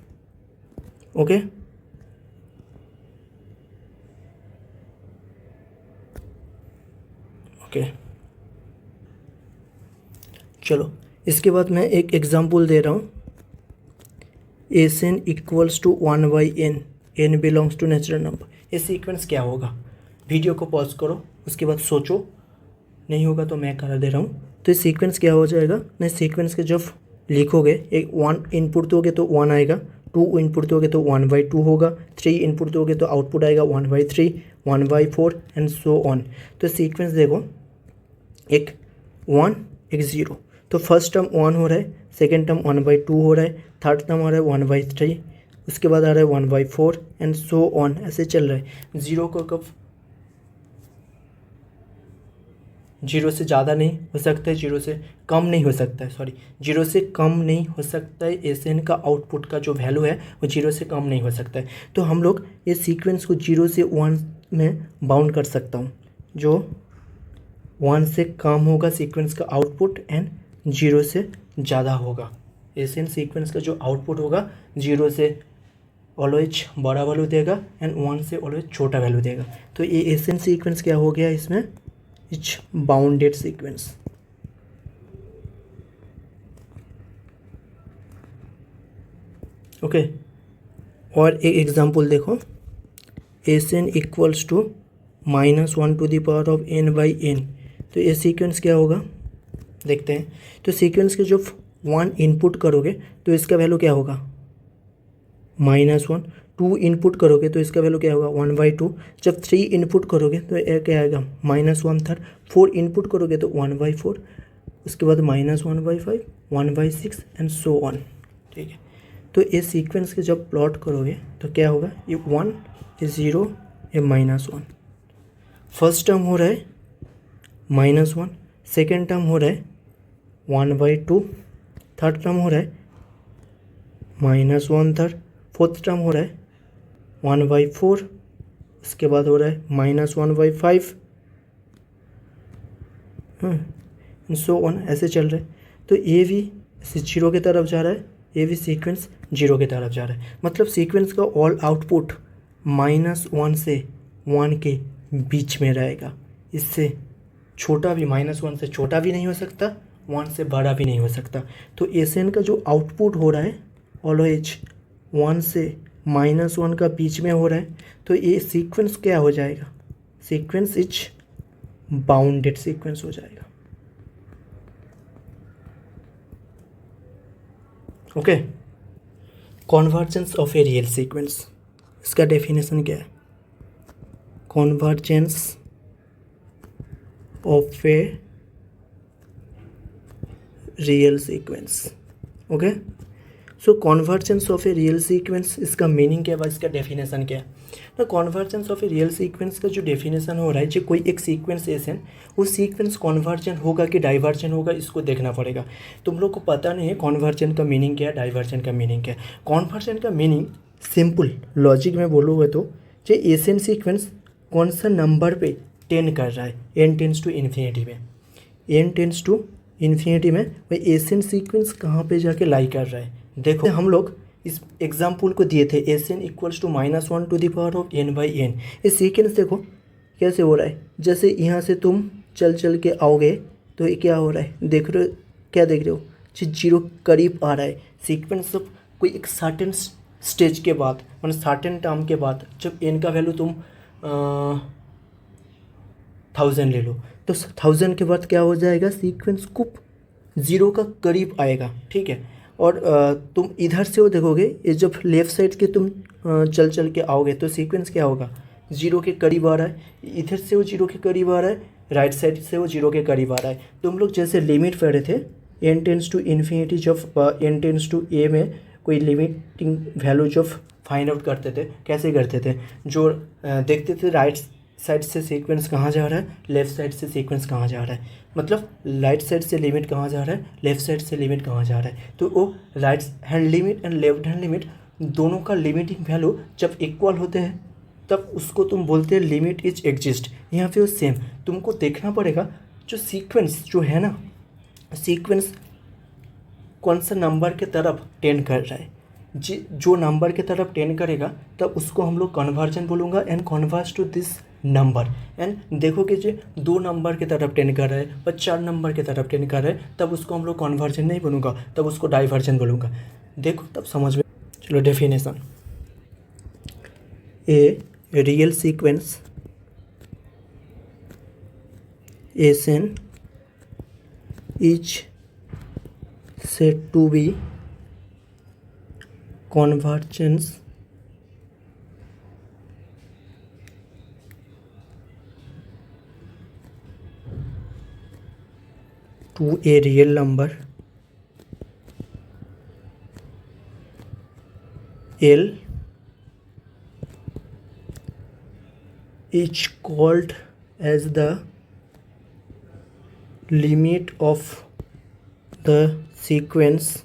Speaker 1: Okay. Okay, चलो इसके बाद मैं एक एग्जांपल दे रहा हूँ. Sn equals to 1/n, n belongs to natural number. ये सीक्वेंस क्या होगा? वीडियो को पॉज करो, उसके बाद सोचो. नहीं होगा तो मैं करा दे रहा हूँ. तो ये सीक्वेंस क्या हो जाएगा? नहीं, सीक्वेंस के जब लिखोगे, एक 1 इनपुट दोगे तो 1 आएगा, 2 इनपुट दोगे तो 1/2 होगा, 3 इनपुट दोगे तो आउटपुट आएगा 1/3, 1/4 एंड सो ऑन. तो सीक्वेंस देखो, एक 1 एक 0. तो फर्स्ट टर्म 1 हो रहा है, सेकेंड टर्म 1/2 हो रहा है, थर्ड टर्म आ रहा है 1/3, उसके बाद आ रहा है 1/4 एंड सो ऑन. ऐसे चल रहा है. 0 को कब 0 से ज़्यादा नहीं हो सकता है, 0 से कम नहीं हो सकता है, 0 से कम नहीं हो सकता है. Sn का आउटपुट का जो वैल्यू है वो 0 से कम नहीं हो सकता है. तो हम लोग ये सीक्वेंस को 0 से 1 में बाउंड कर सकता हूँ. जो 1 से कम होगा सीक्वेंस का आउटपुट एंड 0 से ज़्यादा होगा. Sn सीक्वेंस का जो आउटपुट होगा 0 से ऑलवेज बड़ा वैल्यू देगा एंड 1 से ऑलवेज छोटा वैल्यू देगा. तो ये Sn सीक्वेंस क्या हो गया? इसमें इच बाउंडेड सीक्वेंस. ओके. और एक एग्जांपल देखो, Sn equals to -1 to the power of n/n. तो ये सीक्वेंस क्या होगा? देखते हैं. तो सीक्वेंस के जब 1 इनपुट करोगे तो इसका वैल्यू क्या होगा? -1. 2 इनपुट करोगे तो इसका वैल्यू क्या होगा? 1/2. जब 3 इनपुट करोगे तो ये क्या आएगा? -1/3. 4 इनपुट करोगे तो 1/4, उसके बाद -1/5, 1/6 एंड सो ऑन. ठीक है. तो ये सीक्वेंस के जब प्लॉट करोगे तो क्या होगा? ये 1 ये 0 ये -1. फर्स्ट टर्म हो रहा है -1, सेकेंड टर्म हो रहा है 1/2, थर्ड टर्म हो रहा है -1/3, फोर्थ टर्म हो रहा है 1/4, उसके बाद हो रहा है -1/5 सो ऑन. ऐसे चल रहा है. तो ये भी 0 की तरफ जा रहा है, ये भी सीक्वेंस 0 की तरफ जा रहा है. मतलब सीक्वेंस का ऑल आउटपुट -1 से 1 के बीच में रहेगा. इससे छोटा भी, -1 से छोटा भी नहीं हो सकता, 1 से बड़ा भी नहीं हो सकता. तो Sn का जो आउटपुट हो रहा है ऑलवेज 1 से -1 का बीच में हो रहा है. तो ये सीक्वेंस क्या हो जाएगा? सीक्वेंस इज बाउंडेड सीक्वेंस हो जाएगा. Okay. Convergence of A real sequence, इसका डेफिनेशन क्या है? Convergence of A real sequence. Okay, so convergence of A real sequence, इसका मीनिंग क्या है, इसका डेफिनेशन क्या है? ना convergence of A real sequence का जो डेफिनेशन हो रहा है, जो कोई एक सीक्वेंस ऐसे वो सीक्वेंस कॉन्वर्जन होगा कि डाइवर्जन होगा, इसको देखना पड़ेगा। तुम लोग को पता नहीं है कॉन्वर्जन का मीनिंग क्या है, डाइवर्जन का मीनिंग क्या है। कॉन्वर्जन का मीनिंग सिंपल लॉजिक में बोलोगे तो जो एशियन सीक्वेंस कौन सा नंबर पे टेन कर रहा है, n टेंस टू इन्फिनिटी में, n टेंस टू इन्फिनिटी में वही एशियन सीक्वेंस कहाँ पे जाके लाई कर रहा है। देखो हम लोग इस एग्जाम्पल को दिए थे, s n equals to -1 to the power of n/n। ये सीक्वेंस देखो कैसे हो रहा है, जैसे यहाँ से तुम चल चल के आओगे तो ये क्या हो रहा है, देख रहे हो, क्या देख रहे हो, जीरो करीब आ रहा है। सीक्वेंस सब कोई एक सर्टेन स्टेज के बाद, मतलब सर्टेन टर्म के बाद, जब n का वैल्यू तुम 1000 ले लो तो 1000 के बाद क्या हो जाएगा, सीक्वेंस को ज़ीरो का करीब आएगा, ठीक है। और तुम इधर से वो देखोगे, ये जब लेफ़्ट साइड के तुम चल चल के आओगे तो सीक्वेंस क्या होगा, ज़ीरो के करीब आ रहा है। इधर से वो ज़ीरो के करीब आ रहा है, राइट साइड से वो ज़ीरो के करीब आ रहा है। तुम लोग जैसे लिमिट पढ़े थे n टेंस टू इन्फिनिटी, जब n टेंस टू a में कोई लिमिटिंग वैल्यू जब फाइंड आउट करते थे, कैसे करते थे, जो देखते थे राइट साइड से सीक्वेंस कहाँ जा रहा है, लेफ़्ट साइड से सीक्वेंस कहाँ जा रहा है, मतलब राइट साइड से लिमिट कहाँ जा रहा है, लेफ़्ट साइड से लिमिट कहाँ जा रहा है। तो वो right hand limit and left hand limit दोनों का लिमिटिंग वैल्यू जब इक्वल होते हैं तब उसको तुम बोलते हैं लिमिट इज एग्जिस्ट। यहाँ पे वो सेम तुमको देखना पड़ेगा, जो सीक्वेंस जो है ना, सीक्वेंस कौन सा नंबर के तरफ टेंड कर रहा है, जो नंबर के तरफ टेंड करेगा तब उसको हम लोग कन्वर्जन बोलूँगा, and converges to this number. And देखोगे जो 2 नंबर की तरफ टेंड कर रहा है पर 4 नंबर की तरफ टेंड कर रहा है, तब उसको हम लोग कन्वर्जन नहीं बोलूँगा, तब उसको डाइवर्जन बोलूँगा। देखो तब समझ में। चलो definition, a real sequence n is said to be convergence to a real number L is called as the limit of the sequence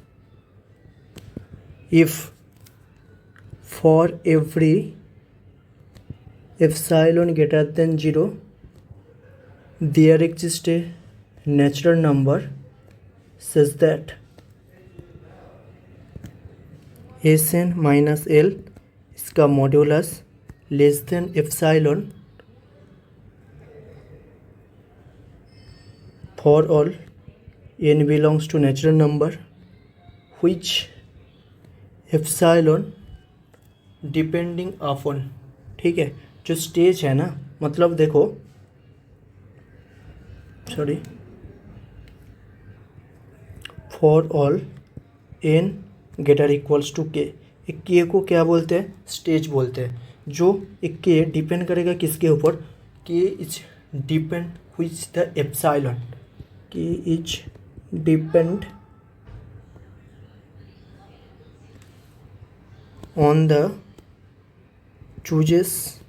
Speaker 1: if for every epsilon greater than 0 there exists a natural number such that Sn minus L इसका modulus less than epsilon for all n belongs to natural number which epsilon depending upon, ठीक है। जो stage है ना, मतलब देखो sorry, for all n greater equals to k, एक k को क्या बोलते हैं, स्टेज बोलते हैं। जो एक k डिपेंड करेगा किसके ऊपर, k is depend which the epsilon, k is depend on the chooses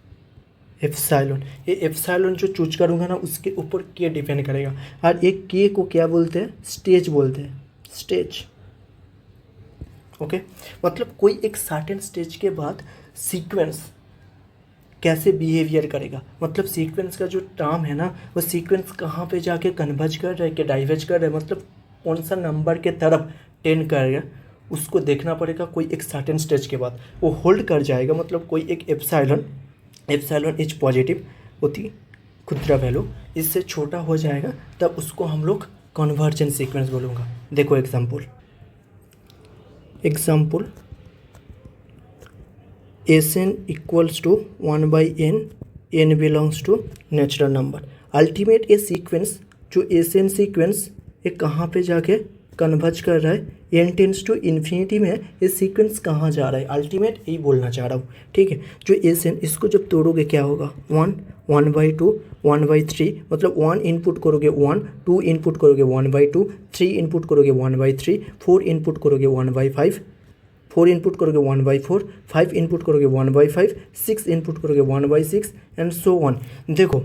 Speaker 1: epsilon. ये एप्सिलॉन जो चूज करूँगा ना उसके ऊपर के डिपेंड करेगा। और एक के को क्या बोलते हैं, स्टेज बोलते हैं, स्टेज। ओके, मतलब कोई एक सर्टेन स्टेज के बाद सीक्वेंस कैसे बिहेवियर करेगा, मतलब सीक्वेंस का जो टर्म है ना, वो सीक्वेंस कहाँ पे जाके कन्वर्ज कर रहा है कि डाइवर्ज कर रहा है, मतलब कौन सा नंबर के तरफ टेंड करेगा, उसको देखना पड़ेगा। कोई एक सर्टेन स्टेज के बाद वो होल्ड कर जाएगा, मतलब कोई एक एप्सिलॉन इज पॉजिटिव होती खुदरा वैल्यू, इससे छोटा हो जाएगा तब उसको हम लोग कन्वर्जन सीक्वेंस बोलूँगा। देखो example Sn equals to 1/n, n belongs to natural number. Ultimate ये सीक्वेंस जो Sn सीक्वेंस ये कहाँ पे जाके कन्वर्ज कर रहा है, एन टेंस टू इन्फिनिटी में ये सीक्वेंस कहाँ जा रहा है, अल्टीमेट यही बोलना चाह रहा हूँ, ठीक है। जो एस एन इसको जब तोड़ोगे क्या होगा, 1 1/2 1/3, मतलब 1 इनपुट करोगे 1, 2 इनपुट करोगे 1/2, 3 इनपुट करोगे 1/3, 4 इनपुट करोगे 1/5, 4 इनपुट करोगे 1/4, 5 इनपुट करोगे 1/5, 6 इनपुट करोगे 1/6 एंड सो ऑन। देखो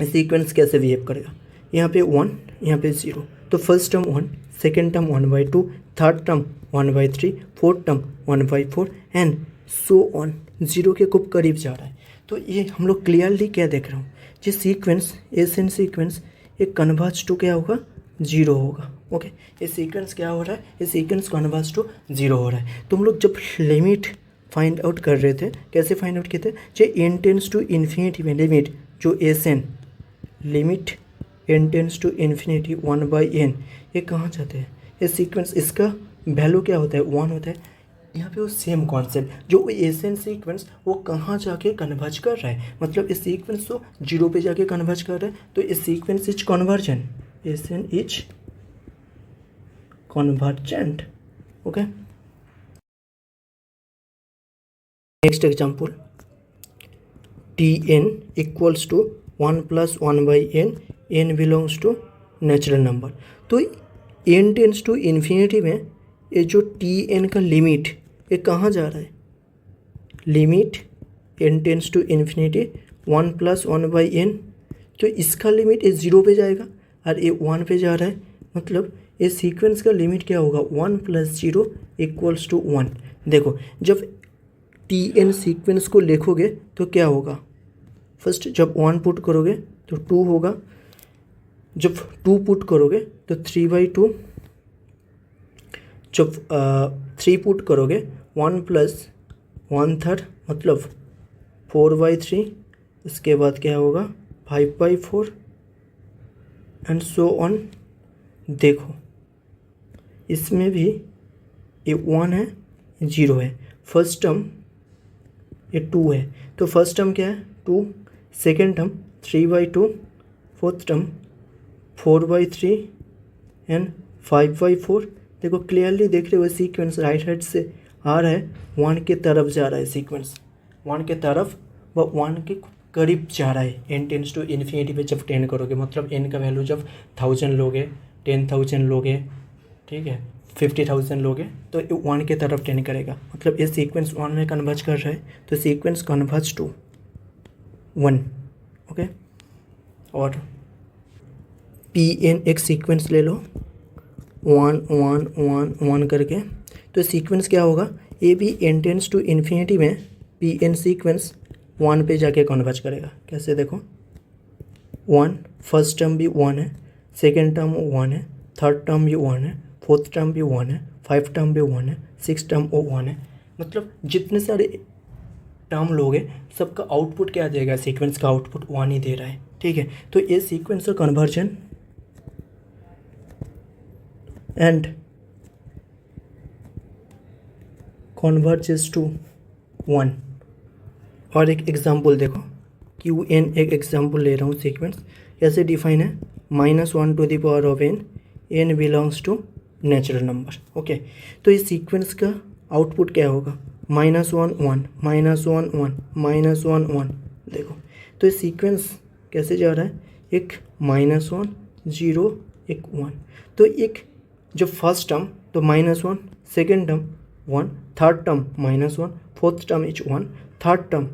Speaker 1: सीक्वेंस कैसे बिहेव करेगा, यहाँ पे 1, यहाँ पे 0, तो first term 1, second term 1/2, third term 1/3, fourth term 1/4 and so on, 0 के खूब करीब जा रहा है। तो ये हम लोग क्लियरली क्या देख रहा हूँ, ये सीक्वेंस एस एन सीक्वेंस ये कन्वर्ज टू क्या होगा, 0 होगा। ओके, ये सीक्वेंस क्या हो रहा है, ये सीक्वेंस कन्वर्ज टू 0 हो रहा है। तुम लोग जब लिमिट फाइंड आउट कर रहे थे, कैसे फाइंड आउट किए थे, जो एन टेंस टू इन्फिनिटी में लिमिट जो s n limit n tends to infinity 1/n, ये कहाँ जाते हैं, ये सीक्वेंस इसका वैल्यू क्या होता है, 1 होता है। यहाँ पे वो सेम कॉन्सेप्ट जो एस एन सीक्वेंस वो कहाँ जाके कन्वर्ज कर रहा है, मतलब इस सीक्वेंस तो 0 पे जाके कन्वर्ज कर रहा है, तो इस sequence is convergence, s n is convergent. Okay, next example, t n equals to 1 + 1/n, n belongs to natural number. तो n टेंस टू इन्फिनिटी में ये जो टी एन का लिमिट ये कहाँ जा रहा है, limit n tends to infinity 1 + 1/n, तो इसका लिमिट ये 0 पे जाएगा और ये 1 पे जा रहा है, मतलब ये सीक्वेंस का लिमिट क्या होगा, 1 + 0 = 1। देखो जब टी एन सीक्वेंस को लिखोगे तो क्या होगा, फर्स्ट जब 1 पुट करोगे तो 2 होगा, जब 2 पुट करोगे तो 3/2, जब 3 पुट करोगे 1 + 1/3 मतलब 4/3, इसके बाद क्या होगा 5/4 एंड सो ऑन। देखो इसमें भी ये 1 है 0 है, फर्स्ट टर्म ये 2 है, तो फर्स्ट टर्म क्या है 2, second term 3/2, fourth term 4/3 and 5/4। देखो क्लियरली देख रहे हो सीक्वेंस राइट साइड से आ रहा है, 1 के तरफ जा रहा है सीक्वेंस, 1 के तरफ व 1 के करीब जा रहा है। n टेंस टू इन्फिनिटी पे जब 10 करोगे, मतलब n का वैल्यू जब 1000 लोगे, 10,000 लोगे, ठीक है 50,000 लोगे, तो 1 के तरफ 10 करेगा, मतलब ये सीक्वेंस 1 में कन्वर्ज कर रहा है, तो सीक्वेंस कन्वर्ज टू 1। ओके, और पी एन एक सीक्वेंस ले लो 1 1 1 1 करके, तो सीक्वेंस क्या होगा, ये भी n टेंस टू इन्फिनिटी में पी एन सीक्वेंस 1 पे जाके कन्वर्ज करेगा। कैसे देखो 1, फर्स्ट टर्म भी 1 है, सेकेंड टर्म 1 है, थर्ड टर्म भी 1 है, फोर्थ टर्म भी 1 है, 5 टर्म भी 1 है, 6 टर्म 1 है, मतलब जितने सारे टर्म लोगे सबका आउटपुट क्या देगा, सीक्वेंस का आउटपुट 1 ही दे रहा है, ठीक है। तो ये सीक्वेंस का कन्वर्जन एंड कन्वर्जेस टू 1। और एक एग्जांपल देखो, क्यू एन एक एग्जांपल ले रहा हूँ, सीक्वेंस कैसे डिफाइन है, -1⁴n, n belongs to natural number. Okay, तो इस सीक्वेंस का आउटपुट क्या होगा, -1 1 -1 1 -1 1। देखो तो ये सीक्वेंस कैसे जा रहा है, एक -1 0 एक 1, तो एक जो फर्स्ट टर्म तो -1, second term 1, third term -1, fourth term is 1, third term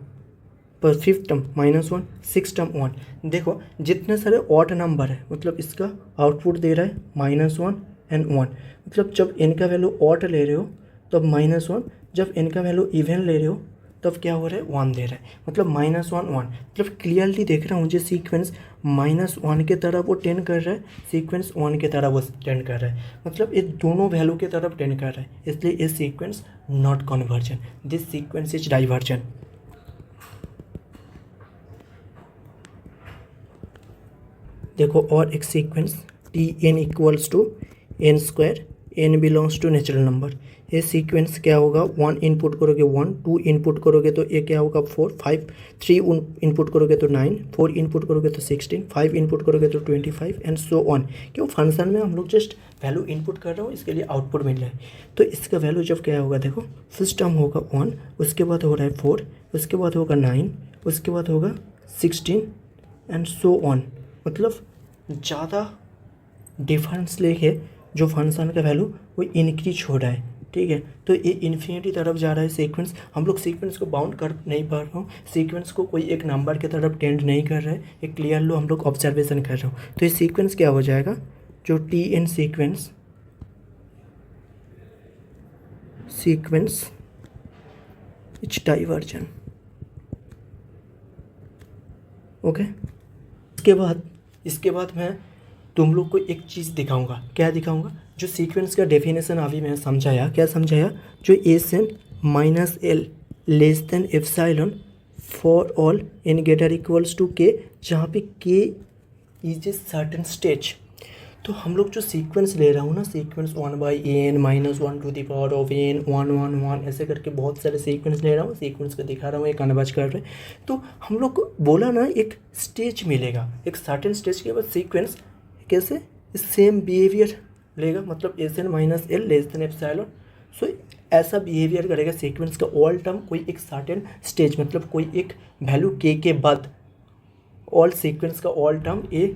Speaker 1: पर फिफ्थ टर्म -1, सिक्स टर्म 1। देखो जितने सारे ऑड नंबर है, मतलब इसका आउटपुट दे रहा है -1 एंड 1, मतलब जब इनका वैल्यू ऑड ले रहे हो तब -1, जब इनका वैल्यू इवन ले रहे हो तब क्या हो रहा है 1 दे रहा है, मतलब -1 1। मतलब क्लियरली देख रहा हूँ मुझे सीक्वेंस -1 के तरफ वो टेंड कर रहा है, सीक्वेंस 1 के तरफ वो टेंड कर रहा है, मतलब ये दोनों वैल्यू के तरफ टेंड कर रहा है, इसलिए ये sequence not convergence, this sequence is divergence. देखो और एक sequence t n equals to n² n belongs to natural number. ये सीक्वेंस क्या होगा, 1 इनपुट करोगे 1, 2 इनपुट करोगे तो ये क्या होगा 4, 5, 3 इनपुट करोगे तो 9, 4 इनपुट करोगे तो 16, 5 इनपुट करोगे तो 25 एंड सो ऑन। क्यों, फंक्शन में हम लोग जस्ट वैल्यू इनपुट कर रहे हो, इसके लिए आउटपुट मिल रहा है। तो इसका वैल्यू जब क्या होगा, देखो फर्स्ट टर्म होगा 1, उसके बाद हो रहा है 4, उसके बाद होगा 9, उसके बाद होगा 16 एंड सो ऑन। मतलब ज़्यादा डिफरेंस लेके जो फंक्शन का वैल्यू वो इंक्रीज हो रहा है, ठीक है। तो ये इन्फिनिटी तरफ जा रहा है सीक्वेंस। हम लोग सीक्वेंस को बाउंड कर नहीं पा रहा हूँ, सीक्वेंस को कोई एक नंबर की तरफ टेंड नहीं कर रहा है, एक क्लियर लो हम लोग ऑब्जर्वेशन कर रहे हो। तो ये सीक्वेंस क्या हो जाएगा, जो t n sequence it's divergence. Okay, इसके बाद मैं तुम लोग को एक चीज़ दिखाऊंगा। क्या दिखाऊंगा, जो सीक्वेंस का डेफिनेशन अभी मैंने समझाया, क्या समझाया, जो s N minus L less than epsilon for all N greater equals to k, जहाँ पे के इज ए सर्टेन स्टेज। तो हम लोग जो सीक्वेंस ले रहा हूँ ना, sequence 1/n -1 to the power of n 1 1 1 ऐसे करके बहुत सारे सीक्वेंस ले रहा हूँ, सीक्वेंस को दिखा रहा हूँ, एक कन्वर्ज कर रहे हैं। तो हम लोग को बोला ना एक स्टेज मिलेगा, एक सर्टेन स्टेज के बाद सीक्वेंस कैसे सेम बिहेवियर लेगा, मतलब S N minus L less than epsilon. So ऐसा बिहेवियर करेगा सीक्वेंस का ऑल टर्म, कोई एक सर्टेन स्टेज, मतलब कोई एक वैल्यू के बाद ऑल सीक्वेंस का ऑल टर्म ए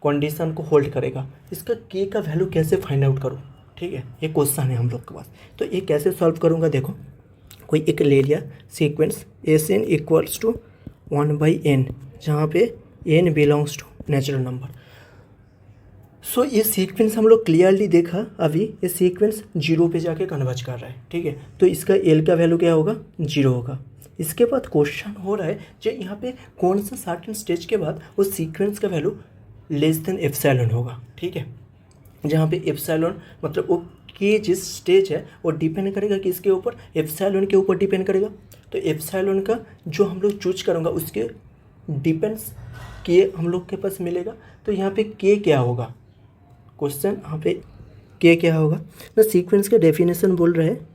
Speaker 1: कंडीशन को होल्ड करेगा। इसका के का वैल्यू कैसे फाइंड आउट करूँ, ठीक है, ये क्वेश्चन है हम लोग के पास। तो ये कैसे सॉल्व करूँगा, देखो कोई एक ले लिया sequence S N equals to 1/n, जहाँ पे n belongs to natural number. So ये सीक्वेंस हम लोग क्लियरली देखा अभी, ये सीक्वेंस 0 पे जाके कन्वर्ज कर रहा है, ठीक है। तो इसका एल का वैल्यू क्या होगा, 0 होगा। इसके बाद क्वेश्चन हो रहा है जो यहाँ पे कौन सा सर्टेन स्टेज के बाद वो सीक्वेंस का वैल्यू लेस देन एप्सिलॉन होगा, ठीक है। जहाँ पे एप्सिलॉन मतलब वो के जिस स्टेज है वो डिपेंड करेगा किसके ऊपर, एप्सिलॉन के ऊपर डिपेंड करेगा। तो एप्सिलॉन का जो हम लोग चूज करूँगा उसके डिपेंड्स के हम लोग के पास मिलेगा। तो यहाँ पे के क्या होगा, क्वेश्चन यहाँ पे के क्या होगा ना, सीक्वेंस का डेफिनेशन बोल रहे हैं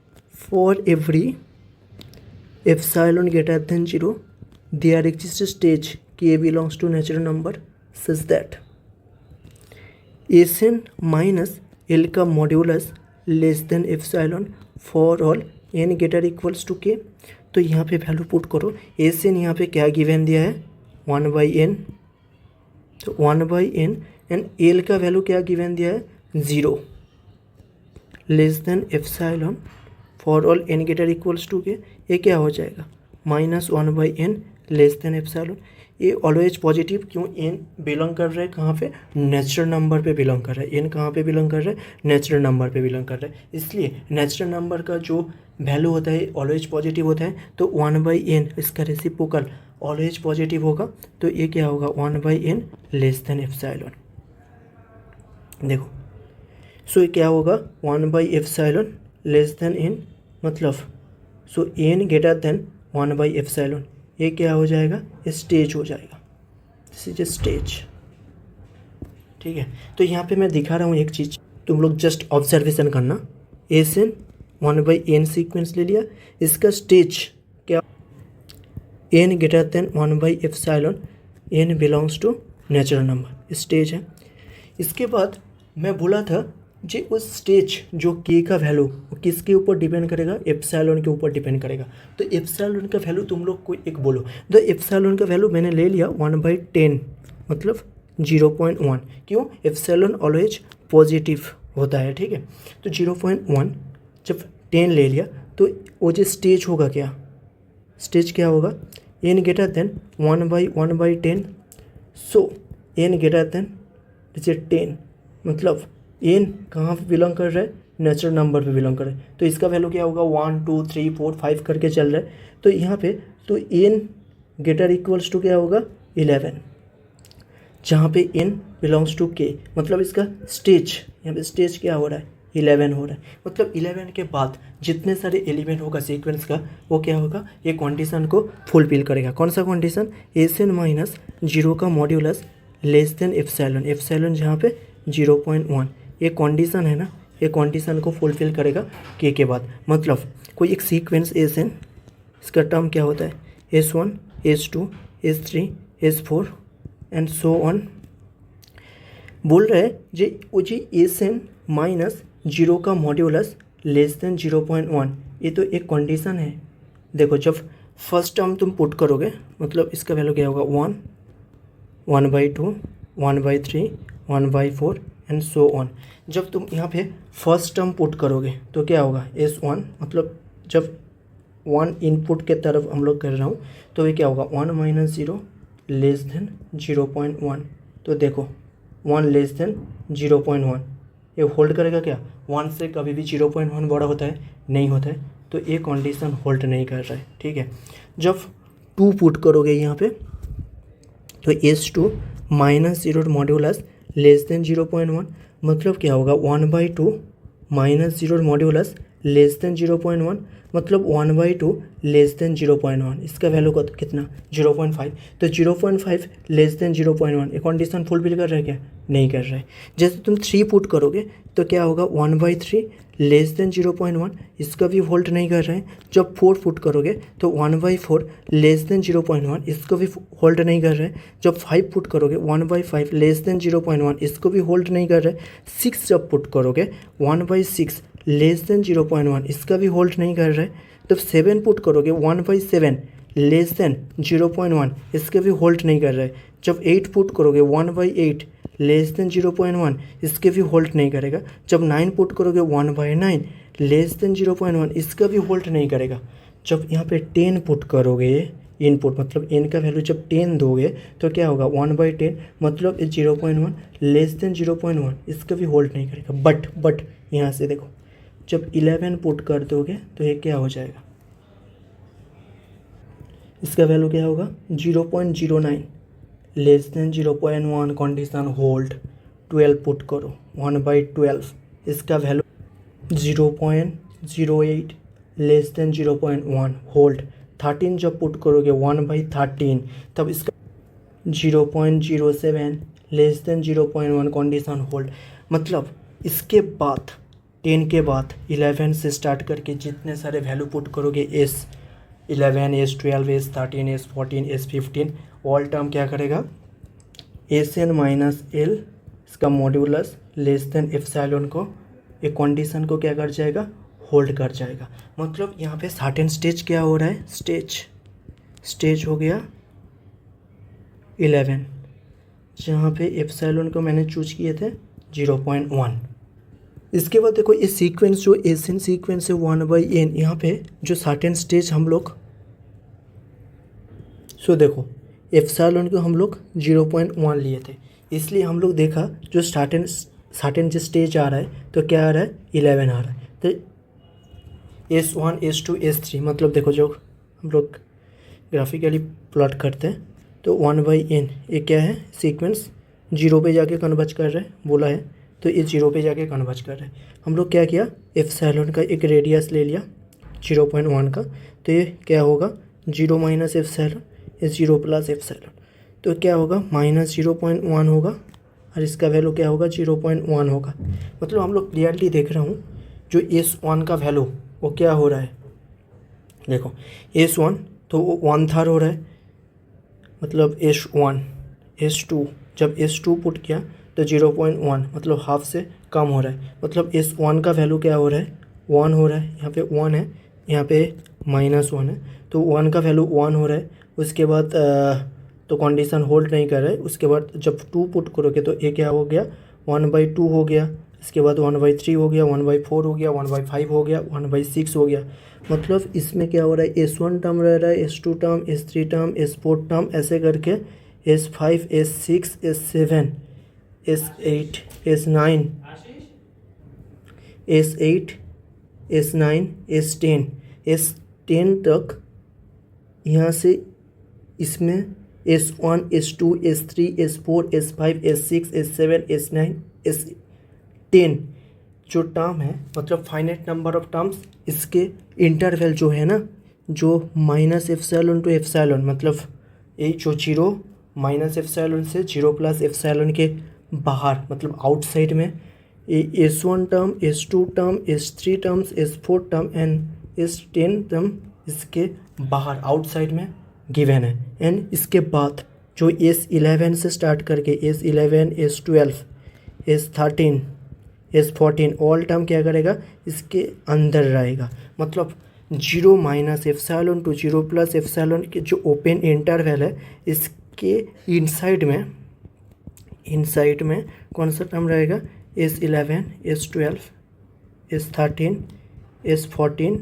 Speaker 1: for every epsilon greater than 0 there exist stage K belongs to natural number such that S N minus L का modulus less than epsilon for all N greater equals to K. तो यहाँ पे value put करो, S N यहाँ पे क्या given दिया है 1/n, तो 1/n एंड एल का वैल्यू क्या गिवन दिया है 0 less than epsilon for all N greater equals to के। ये क्या हो जाएगा -1/n लेस देन एप्सिलॉन। ये ऑलवेज पॉजिटिव, क्यों, एन बिलोंग कर रहा है कहाँ पे, नेचुरल नंबर पे बिलोंग कर रहा है। एन कहाँ पे बिलोंग कर रहा है, नेचुरल नंबर पे बिलोंग कर रहा है, इसलिए नेचुरल नंबर का जो वैल्यू होता है ऑलवेज पॉजिटिव होता है। तो 1/n इसका रेसिप्रोकल ऑलवेज पॉजिटिव होगा। तो ये क्या होगा 1/n लेस देन एप्सिलॉन। देखो सो ये क्या होगा 1/एप्सिलॉन लेस देन n, मतलब सो n ग्रेटर देन 1/एप्सिलॉन। ये क्या हो जाएगा, स्टेज हो जाएगा, दिस इज ए स्टेज, ठीक है। तो यहाँ पे मैं दिखा रहा हूँ एक चीज़, तुम लोग जस्ट ऑब्जर्वेशन करना। एस एन 1/n सीक्वेंस ले लिया, इसका स्टेज क्या, n ग्रेटर देन 1/एप्सिलॉन, n belongs to natural number, stage है। इसके बाद मैं बोला था जी उस स्टेज जो के का वैल्यू किसके ऊपर डिपेंड करेगा, एप्सिलॉन के ऊपर डिपेंड करेगा। तो एप्सिलॉन का वैल्यू तुम लोग कोई एक बोलो, तो एप्सिलॉन का वैल्यू मैंने ले लिया 1/10 मतलब 0.1। क्यों, एप्सिलॉन ऑलवेज पॉजिटिव होता है, ठीक है। तो 0.1 जब 10 ले लिया तो वो जो स्टेज होगा, क्या स्टेज क्या होगा, n ग्रेटर देन 1/10। सो n ग्रेटर देन 10, मतलब n कहाँ पे बिलोंग कर रहा है, नेचुरल नंबर पे बिलोंग कर रहा है। तो इसका वैल्यू क्या होगा 1 2 3 4 5 करके चल रहा है। तो यहाँ पे तो n ग्रेटर इक्वल्स टू क्या होगा 11, जहाँ पे n बिलोंग्स टू k, मतलब इसका स्टेज, यहाँ पे स्टेज क्या हो रहा है 11 हो रहा है। मतलब 11 के बाद जितने सारे एलिमेंट होगा सीक्वेंस का वो क्या होगा, ये कंडीशन को फुलफिल करेगा। कौन सा कंडीशन, एस एन माइनस 0 का modulus less than epsilon, epsilon जहाँ पे 0.1, ये कंडीशन है ना, ये कंडीशन को फुलफिल करेगा के बाद। मतलब कोई एक सीक्वेंस एस एन, इसका टर्म क्या होता है S1 S2 S3 S4 and so on. बोल रहे हैं जी एस एन माइनस जीरो का मॉड्यूलस लेस देन 0.1, ये तो एक कंडीशन है। देखो जब फर्स्ट टर्म तुम पुट करोगे मतलब इसका वैल्यू क्या होगा 1, 1/2, 1/3, 1/4 एंड सो ऑन। जब तुम यहाँ पे फर्स्ट टर्म पुट करोगे तो क्या होगा S1, मतलब जब 1 इनपुट के तरफ हम लोग कर रहा हूँ तो ये क्या होगा 1 - 0 लेस देन 0.1। तो देखो 1 लेस देन 0.1 ये होल्ड करेगा क्या, 1 से कभी भी 0.1 बड़ा होता है नहीं होता है, तो ये कंडीशन होल्ड नहीं कर रहा है। ठीक है, जब 2 पुट करोगे यहाँ पे तो S2 - 0 मॉड्यूलस लेस देन 0.1, मतलब क्या होगा 1/2 - 0 मॉड्यूलस लेस देन 0.1, मतलब 1/2 लेस देन 0.1, इसका वैल्यू कितना 0.5। तो 0.5 लेस देन 0.1 ये कंडीशन फुलफिल कर रहा है क्या, नहीं कर रहा है। जैसे तुम 3 पुट करोगे तो क्या होगा 1/3 लेस देन 0.1, इसका भी होल्ड नहीं कर रहा है। जब 4 पुट करोगे तो 1/4 लेस देन 0.1, इसको भी होल्ड नहीं कर रहा है। जब 5 पुट करोगे 1/5 लेस देन 0.1, इसको भी होल्ड नहीं कर रहा है। 6 जब पुट करोगे 1/6 लेस देन 0.1, इसका भी होल्ड नहीं कर रहा है। तब 7 पुट करोगे 1/7 लेस देन 0.1, इसका भी होल्ड नहीं कर रहा है। जब 8 पुट करोगे 1/8 लेस देन 0.1, इसके भी होल्ड नहीं करेगा। जब 9 पुट करोगे 1/9 लेस देन 0.1, इसका भी होल्ड नहीं करेगा। जब यहाँ पे 10 पुट करोगे इनपुट, मतलब n का वैल्यू जब 10 दोगे तो क्या होगा 1/10, मतलब 0.1 लेस देन 0.1, इसका भी होल्ड नहीं करेगा। बट यहाँ से देखो जब 11 पुट कर दोगे तो ये क्या हो जाएगा, इसका वैल्यू क्या होगा 0.09 less than 0.1, condition hold. 12 put करो 1/12, इसका वैल्यू 0.08 लेस देन 0.1 होल्ड। 13 जब पुट करोगे 1/13, तब इसका 0.07 लेस देन 0.1, कंडीशन होल्ड। मतलब इसके बाद 10 के बाद 11 से स्टार्ट करके जितने सारे वैल्यू पुट करोगे S11 S12 S13 S14 S15 all term क्या करेगा SN माइनस L, इसका मॉड्यूलस लेस देन एप्सिलॉन को एक कंडीशन को क्या कर जाएगा, होल्ड कर जाएगा। मतलब यहाँ पे सर्टेन स्टेज क्या हो रहा है, स्टेज हो गया 11, जहाँ पे एप्सिलॉन को मैंने चूज किए थे 0.1। इसके बाद देखो ये सीक्वेंस जो एसएन सीक्वेंस है 1/n, यहाँ पे जो सर्टेन स्टेज हम लोग देखो एप्सिलॉन को हम लोग 0.1 लिए थे, इसलिए हम लोग देखा जो सर्टेन जो स्टेज आ रहा है तो क्या आ रहा है 11 आ रहा है। तो S1 S2 S3, मतलब देखो जो हम लोग ग्राफिकली प्लॉट करते हैं तो 1/n ये क्या है सीक्वेंस 0 पे जाके कन्वर्ज कर रहा है बोला है, तो ये 0 पे जाके कन्वर्ज कर रहा है। हम लोग क्या किया एप्सिलॉन का एक रेडियस ले लिया 0.1 का, तो ये क्या होगा 0 माइनस एप्सिलॉन, ये 0 प्लस एप्सिलॉन, तो क्या होगा -0.1 होगा और इसका वैल्यू क्या होगा 0.1 होगा। मतलब हम लोग क्लियरली देख रहा हूँ जो S1 का वैल्यू वो क्या हो रहा है, देखो S1 तो वो 1/3 हो रहा है, मतलब S1 S2 जब S2 पुट किया तो 0.1, मतलब हाफ से कम हो रहा है। मतलब S1 का वैल्यू क्या हो रहा है 1 हो रहा है, यहाँ पे 1 है, यहाँ पे -1 है, तो 1 का वैल्यू 1 हो रहा है। उसके बाद तो कंडीशन होल्ड नहीं कर रहा है। उसके बाद जब 2 पुट करोगे तो ये क्या हो गया 1/2 हो गया, इसके बाद 1/3 हो गया, 1/4 हो गया, 1/5 हो गया, 1/6 हो गया। मतलब इसमें क्या हो रहा है S1 टर्म रह रहा है, S2 term, S3 term, S4 term, ऐसे करके S5 S6 S7 S8 S9 S8 S9 S10 तक यहाँ से इसमें S1 S2 S3 S4 S5 S6 S7 S9 S10 जो टर्म है, मतलब फाइनाइट नंबर ऑफ टर्म्स, इसके इंटरवल जो है ना, जो माइनस एप्सिलॉन टू एप्सिलॉन, मतलब ये जो 0 माइनस एप्सिलॉन से 0 प्लस एप्सिलॉन के बाहर, मतलब आउटसाइड में S1 term, S2 term, S3 terms, S4 term and S10 term इसके बाहर आउटसाइड में गिवन है। एंड इसके बाद जो S11 से स्टार्ट करके S11, S12, S13, S14 all term क्या करेगा, इसके अंदर रहेगा। मतलब 0 minus epsilon to 0 plus epsilon के जो ओपन इंटरवल है इसके इनसाइड में कौन सा टर्म रहेगा, S11, S12, S13, S14,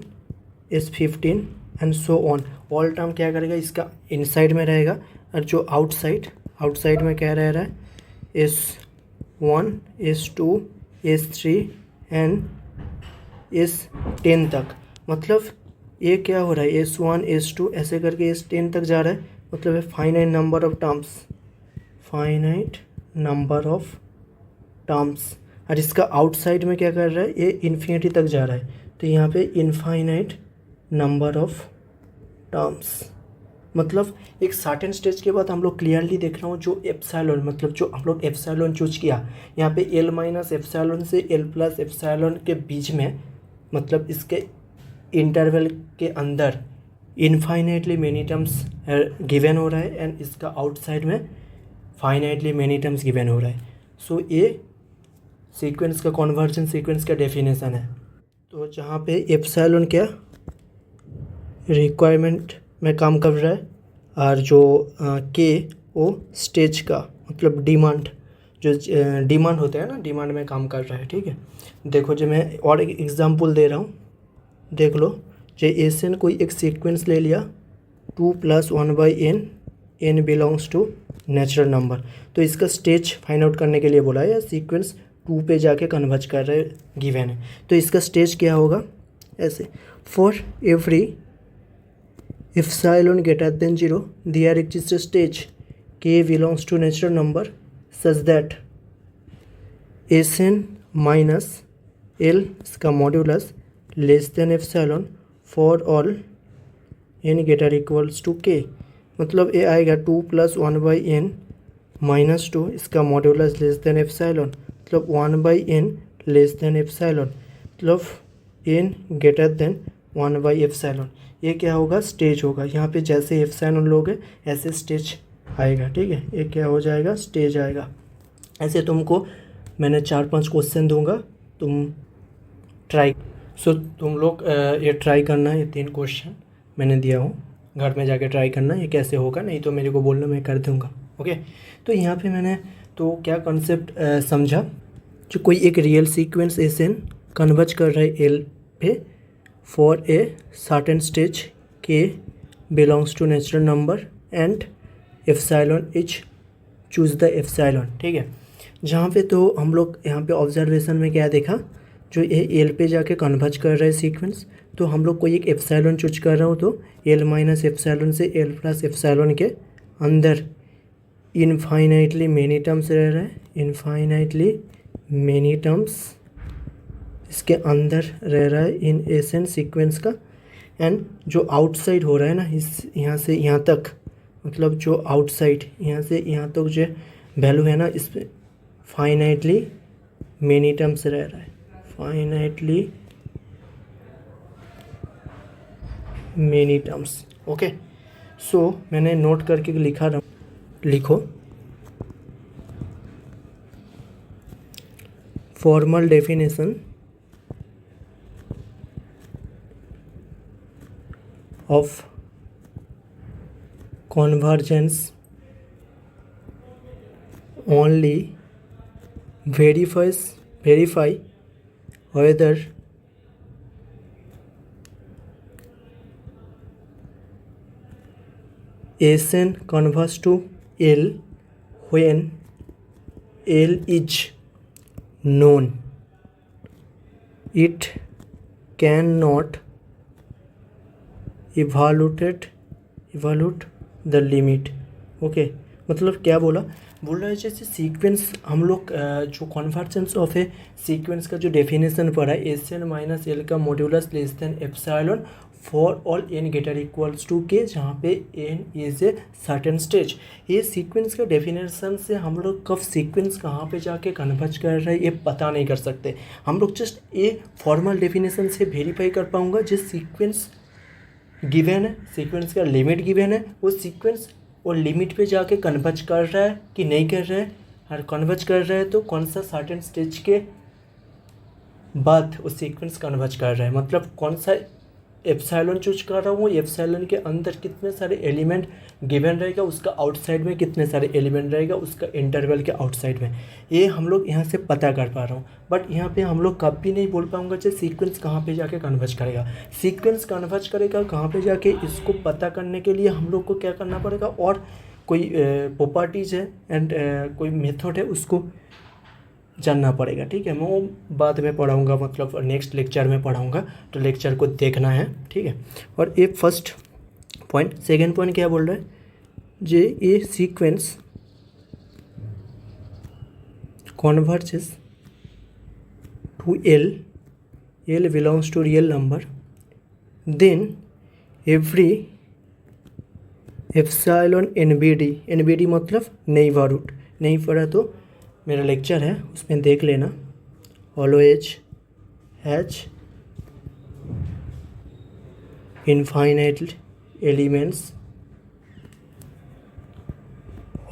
Speaker 1: S15 and so on all term क्या करेगा, इसका इनसाइड में रहेगा। और जो आउटसाइड में क्या रह रहा है, S1, S2, S3 and S10 तक। मतलब ये क्या हो रहा है, S1, S2 ऐसे करके S10 तक जा रहा है। मतलब है फाइनाइट नंबर ऑफ टर्म्स। और इसका आउटसाइड में क्या कर रहा है, ये इन्फिनिटी तक जा रहा है। तो यहाँ पे इनफाइनाइट नंबर ऑफ टर्म्स। मतलब एक सर्टेन स्टेज के बाद हम लोग क्लियरली देख रहा हूँ जो एप्सिलॉन, मतलब जो हम लोग एप्सिलॉन चूज किया यहाँ पे L माइनस एप्सिलॉन से L प्लस एप्सिलॉन के बीच में, मतलब इसके इंटरवल के अंदर इनफाइनाइटली मेनी टर्म्स गिवन हो रहा है एंड इसका आउटसाइड में फाइनाइटली मेनी टर्म्स गिवन हो रहा है। सो ये सीक्वेंस का कन्वर्जन सीक्वेंस का डेफिनेशन है। तो जहाँ पे एप्सिलॉन क्या रिक्वायरमेंट में काम कर रहा है और जो के वो स्टेज का मतलब डिमांड, जो डिमांड होता है ना, डिमांड में काम कर रहा है। ठीक है, देखो जो मैं और एक एग्जांपल दे रहा हूँ, देख लो। जो एन कोई एक सीक्वेंस ले लिया 2 + 1/n, n belongs to natural number. तो इसका स्टेज फाइंड आउट करने के लिए बोला है, या सीक्वेंस 2 पे जाके कन्वर्ज कर रहे गिवन है। तो इसका स्टेज क्या होगा, ऐसे for every epsilon greater than 0 there exist stage k belongs to natural number such that Sn minus L इसका modulus less than epsilon for all n greater equals to k। मतलब ये आएगा 2 + 1/n - 2 इसका modulus less than epsilon, मतलब 1/n less than epsilon, मतलब n greater than 1/एप्सिलॉन। ये क्या होगा, स्टेज होगा। यहाँ पे जैसे एप्सिलॉन लोगे ऐसे स्टेज आएगा। ठीक है, ये क्या हो जाएगा, स्टेज आएगा। ऐसे तुमको मैंने 4-5 क्वेश्चन दूंगा, तुम ट्राई। तुम लोग ये ट्राई करना, ये 3 क्वेश्चन मैंने दिया हूँ, घर में जाके ट्राई करना ये कैसे होगा, नहीं तो मेरे को बोलना, मैं कर दूंगा। ओके, तो यहाँ पे मैंने तो क्या कॉन्सेप्ट समझा, जो कोई एक रियल सीक्वेंस Sn कन्वर्ज कर रहा है L पे for a certain stage k belongs to natural number and epsilon each choose the epsilon. ठीक है, जहाँ पे तो हम लोग यहाँ पे ऑब्जर्वेशन में क्या देखा, जो ये L पे जाके कन्वर्ज कर रहा है सीक्वेंस, तो हम लोग कोई एक एप्सिलॉन चूज कर रहा हूँ तो L माइनस एप्सिलॉन से L प्लस एप्सिलॉन के अंदर इनफाइनाइटली मेनी टर्म्स रह रहा है, इनफाइनाइटली मेनी टर्म्स इसके अंदर रह रहा है इन Sn सीक्वेंस का। एंड जो आउटसाइड हो रहा है ना, इस यहाँ से यहाँ तक, मतलब जो आउटसाइड यहाँ से यहाँ तक जो वैल्यू है ना, इस पर फाइनाइटली मेनी टर्म्स रह रहा है, फाइनाइटली मेनी टर्म्स। ओके, सो मैंने नोट करके लिखा रहा, लिखो formal definition of convergence only verify whether Sn converges to L when L is known. It cannot evaluate the limit. Okay, मतलब क्या बोल रहा है, जैसे सीक्वेंस हम लोग जो कन्वर्जेंस ऑफ ए सीक्वेंस का जो डेफिनेशन पढ़ा है, Sn - L का modulus less than epsilon for all N greater equals to k, जहाँ पे n is a certain stage. ये सीक्वेंस के डेफिनेशन से हम लोग कब सीक्वेंस कहाँ पे जाके कन्वर्ज कर रहे हैं ये पता नहीं कर सकते। हम लोग जस्ट ये फॉर्मल डेफिनेशन से वेरीफाई कर पाऊँगा जिस सीक्वेंस गिवन है, सीक्वेंस का लिमिट गिवन है, वो सीक्वेंस और लिमिट पे जाके कन्वर्ज कर रहा है कि नहीं कर रहा है, और कन्वर्ज कर रहा है तो कौन सा सर्टेन स्टेज के बाद वो सीक्वेंस कन्वर्ज कर रहा है, मतलब कौन सा एप्सिलॉन चूज कर रहा हूँ, एप्सिलॉन के अंदर कितने सारे एलिमेंट गिवन रहेगा, उसका आउटसाइड में कितने सारे एलिमेंट रहेगा, उसका इंटरवल के आउटसाइड में, ये हम लोग यहाँ से पता कर पा रहा हूँ। बट यहाँ पे हम लोग कभी नहीं बोल पाऊँगा कि सीक्वेंस कहाँ पे जाके कन्वर्ज करेगा। सीक्वेंस कन्वर्ज करेगा कहाँ पे जाके, इसको पता करने के लिए हम लोग को क्या करना पड़ेगा, और कोई प्रॉपर्टीज़ है एंड कोई मेथड है उसको जानना पड़ेगा। ठीक है, मैं वो बाद में पढ़ाऊँगा, मतलब नेक्स्ट लेक्चर में पढ़ाऊँगा, तो लेक्चर को देखना है। ठीक है, और ये फर्स्ट पॉइंट। सेकेंड पॉइंट क्या बोल रहा है, जे ये sequence converges to L, L belongs to real number, then every epsilon NBD, NBD मतलब नेबरहुड, नहीं पढ़ा तो मेरा लेक्चर है उसमें देख लेना, always has infinite elements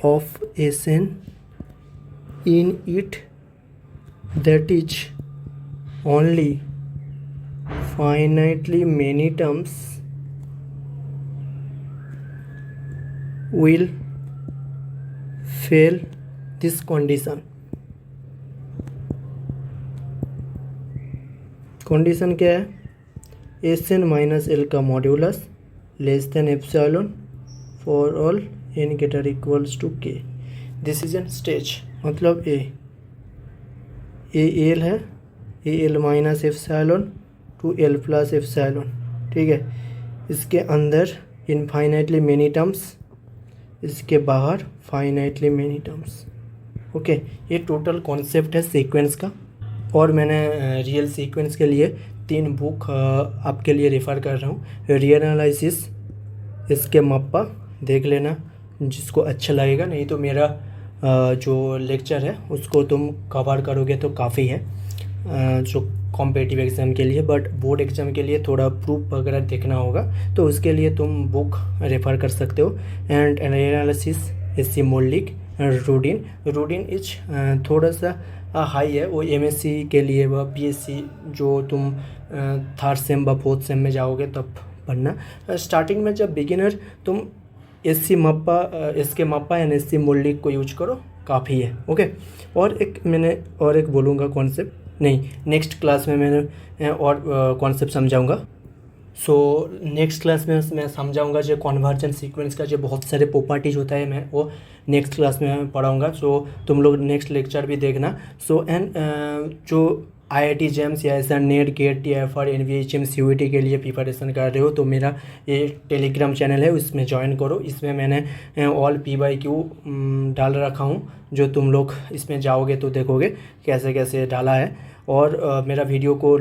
Speaker 1: of S N in it that is only finitely many terms will fail this condition। Condition क्या है, एस एन माइनस एल का modulus less than epsilon for all N greater equals to K. This is an stage, मतलब a l है, a l minus epsilon to l plus epsilon. ठीक है, इसके अंदर infinitely many terms, इसके बाहर finitely many terms. Okay, ये total concept है सीक्वेंस का, और मैंने रियल सीक्वेंस के लिए 3 बुक आपके लिए रेफ़र कर रहा हूँ। रियल एनालिसिस, इसके मप्पा देख लेना जिसको अच्छा लगेगा, नहीं तो मेरा जो लेक्चर है उसको तुम कवर करोगे तो काफ़ी है जो कॉम्पिटिटिव एग्ज़ाम के लिए। बट बोर्ड एग्ज़ाम के लिए थोड़ा प्रूफ वगैरह देखना होगा, तो उसके लिए तुम बुक रेफ़र कर सकते हो। एंड एनालिसिस एससी मौलिक, रूडिन, रूडिन इज थोड़ा सा हाई है, वो एमएससी के लिए व पीएससी जो तुम थर्ड सेम व फोर्थ सेम में जाओगे तब पढ़ना। स्टार्टिंग में जब बिगिनर तुम एससी मप्पा, इसके मप्पा एंड एससी मौलिक को यूज करो, काफ़ी है। ओके, और एक बोलूँगा कॉन्सेप्ट, नहीं नेक्स्ट क्लास में मैंने और कॉन्सेप्ट समझाऊंगा। सो नेक्स्ट क्लास में मैं समझाऊंगा जो कन्वर्जेंट सीक्वेंस का जो बहुत सारे प्रॉपर्टीज होता है, मैं वो नेक्स्ट क्लास में पढ़ाऊंगा। सो तुम लोग नेक्स्ट लेक्चर भी देखना। सो एंड जो IIT जेम्स या ऐसा NET GATE TIFR NVHM CUET के लिए प्रिपरेशन कर रहे हो तो मेरा ये टेलीग्राम चैनल है, उसमें ज्वाइन करो। इसमें मैंने ऑल PYQ डाल रखा हूँ, जो तुम लोग इसमें जाओगे तो देखोगे कैसे कैसे डाला है। और मेरा वीडियो को